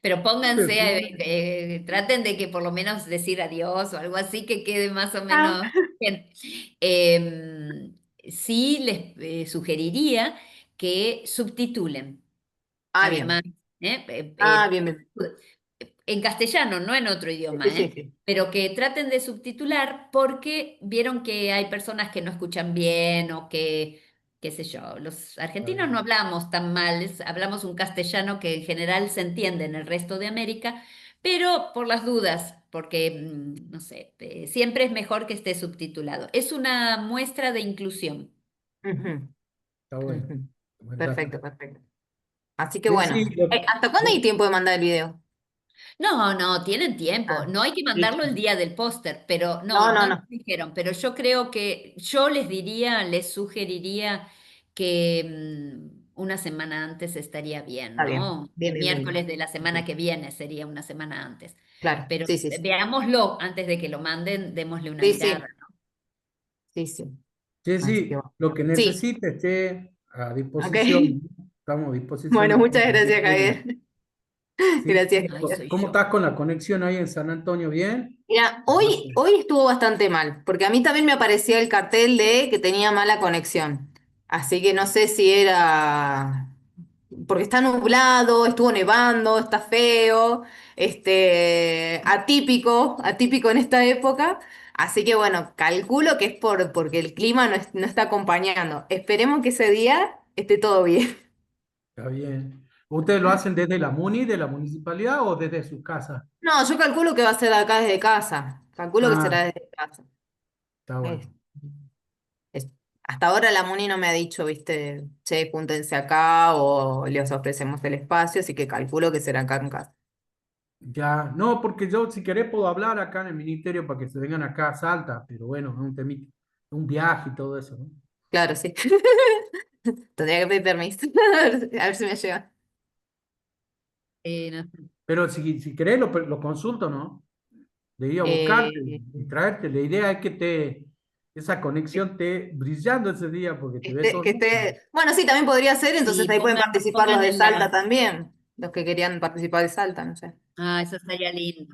pero pónganse, Sí. traten de que por lo menos decir adiós o algo así que quede más o Ah, menos bien. Sí les sugeriría que subtitulen, además, bien. ¿eh? Bien, bien. En castellano, no en otro Sí, idioma, sí, sí. pero que traten de subtitular porque vieron que hay personas que no escuchan bien o que, qué sé yo, los argentinos no hablamos tan mal, hablamos un castellano que en general se entiende en el resto de América, pero por las dudas, porque, no sé, siempre es mejor que esté subtitulado. Es una muestra de inclusión. Ujú, Está bueno. ujú. Buen dato. Perfecto, perfecto. Así que bueno, Jessy, ¿hasta cuándo hay tiempo de mandar el video? No, no, tienen tiempo. Ah, No hay que mandarlo el sí. día del póster, pero no, no, no, no nos no. dijeron. Pero yo creo que yo les diría, les sugeriría que una semana antes estaría bien, Está bien. ¿no? Bien, El bien, bien, miércoles bien. de la semana que viene sería una semana antes. Claro, Pero sí, sí, sí. veámoslo antes de que lo manden, démosle una Sí, mirada, sí, ¿no? sí, sí. Sí, Así que sí, bueno. lo que Sí, necesite esté a ok. disposición. Estamos a disposición Bueno, de muchas todos. gracias, Javier. Sí, Gracias, Ay, Javier. soy ¿cómo yo. estás con la conexión ahí en San Antonio? ¿Bien? Mira, hoy estuvo bastante mal, porque a mí también me aparecía el cartel de que tenía mala conexión. Así que no sé si era porque está nublado, estuvo nevando, está feo, atípico en esta época. Así que bueno, calculo que es porque el clima no está acompañando. Esperemos que ese día esté todo bien. Está bien. ¿Ustedes lo hacen desde la MUNI, de la municipalidad o desde sus casas? No, yo calculo que va a ser acá desde casa. Calculo que será Ah, desde casa. está Es- bueno. es- Hasta ahora la Muni no me ha dicho, viste, che, júntense acá o les ofrecemos el espacio, así que calculo que será acá en casa. Ya, no, porque yo si querés puedo hablar acá en el ministerio para que se vengan acá a Salta, pero bueno, es un temita, un viaje y todo eso, ¿no? Claro, sí. Tendría que pedir permiso. A ver si me llega. No. Pero si querés lo consulto, ¿no? De ir a buscarte Eh, y traerte. La idea es que esa conexión esté brillando ese día porque te ves todo. Bueno, sí, también podría ser, entonces Sí, ahí pueden participar los pongan de en Salta la... también, los que querían participar de Salta, no sé. Ah, eso estaría lindo.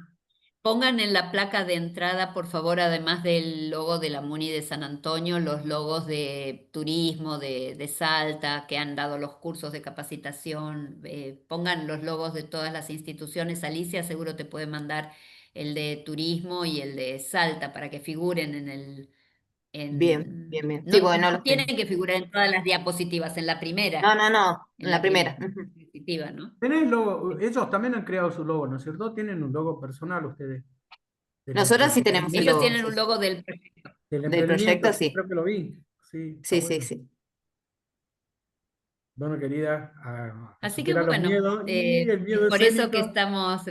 Pongan en la placa de entrada, por favor, además del logo de la Muni de San Antonio, los logos de turismo de Salta, que han dado los cursos de capacitación. Pongan los logos de todas las instituciones. Alicia seguro te puede mandar el de turismo y el de Salta para que figuren en el... Bien, bien, bien. No, Sí, bueno, no no los tengo. tienen que figurar en todas las diapositivas, en la No, primera, no, no, en en la la primera primera. Ujú. diapositiva, ¿no? Tenés ellos también han creado su logo, ¿no es cierto? Tienen un logo personal ustedes Nosotros sí tenemos el Ellos emprendimiento. logo, tienen sí, un sí. logo del proyecto. Del Del emprendimiento, proyecto, sí, sí. creo que lo vi. Sí, está Sí, sí, bueno. sí. Bueno, querida, a Así que superar los bueno, miedos. Y el es miedo por eso que escénico. estamos...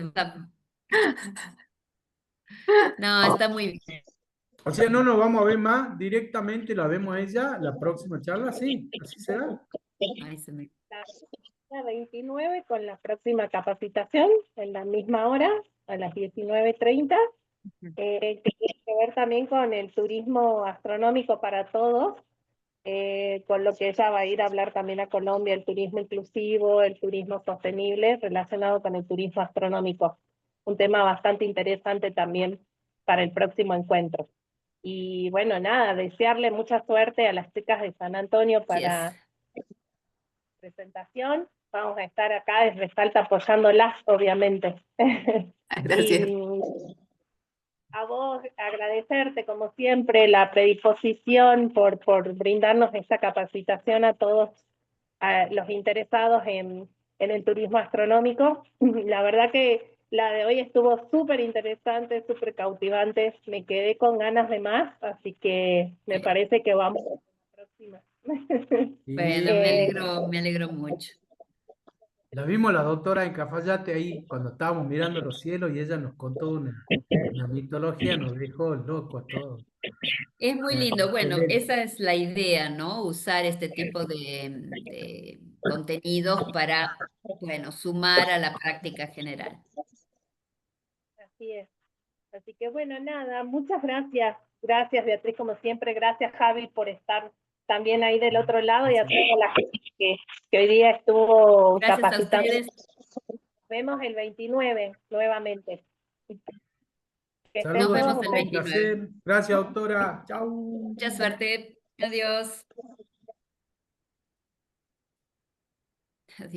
No, está muy bien. O sea, no nos vamos a ver más, directamente la vemos a ella la próxima charla, sí, así será. Ay, se me... La 29 con la próxima capacitación en la misma hora, a las 19:30. Que tiene que ver también con el turismo astronómico para todos, con lo que ella va a ir a hablar también a Colombia, el turismo inclusivo, el turismo sostenible relacionado con el turismo astronómico. Un tema bastante interesante también para el próximo encuentro. Y bueno, nada, desearle mucha suerte a las chicas de San Antonio Gracias. para la presentación. Vamos a estar acá desde Salta apoyándolas, obviamente. Gracias. Y a vos agradecerte, como siempre, la predisposición por brindarnos esta capacitación a todos a los interesados en el turismo astronómico. La verdad que la de hoy estuvo súper interesante, súper cautivante. Me quedé con ganas de más, así que me parece que vamos a la próxima. Bueno, Y me alegro mucho. la vimos la doctora en Cafayate ahí cuando estábamos mirando los cielos y ella nos contó una mitología, nos dejó locos a todos. Es muy lindo. Bueno, Excelente. esa es la idea, ¿no? Usar este tipo de contenidos para, bueno, sumar a la práctica general. Así es. Así que bueno, nada, muchas gracias. Gracias, Beatriz, como siempre. Gracias, Javi, por estar también ahí del otro lado y a toda la gente que hoy día estuvo Gracias a capacitando. ustedes. Nos vemos el 29 nuevamente. Que estén Nos Saludos, vemos todos el chicos, un 29. placer. Gracias, doctora. Chau. Mucha suerte. Adiós. Adiós.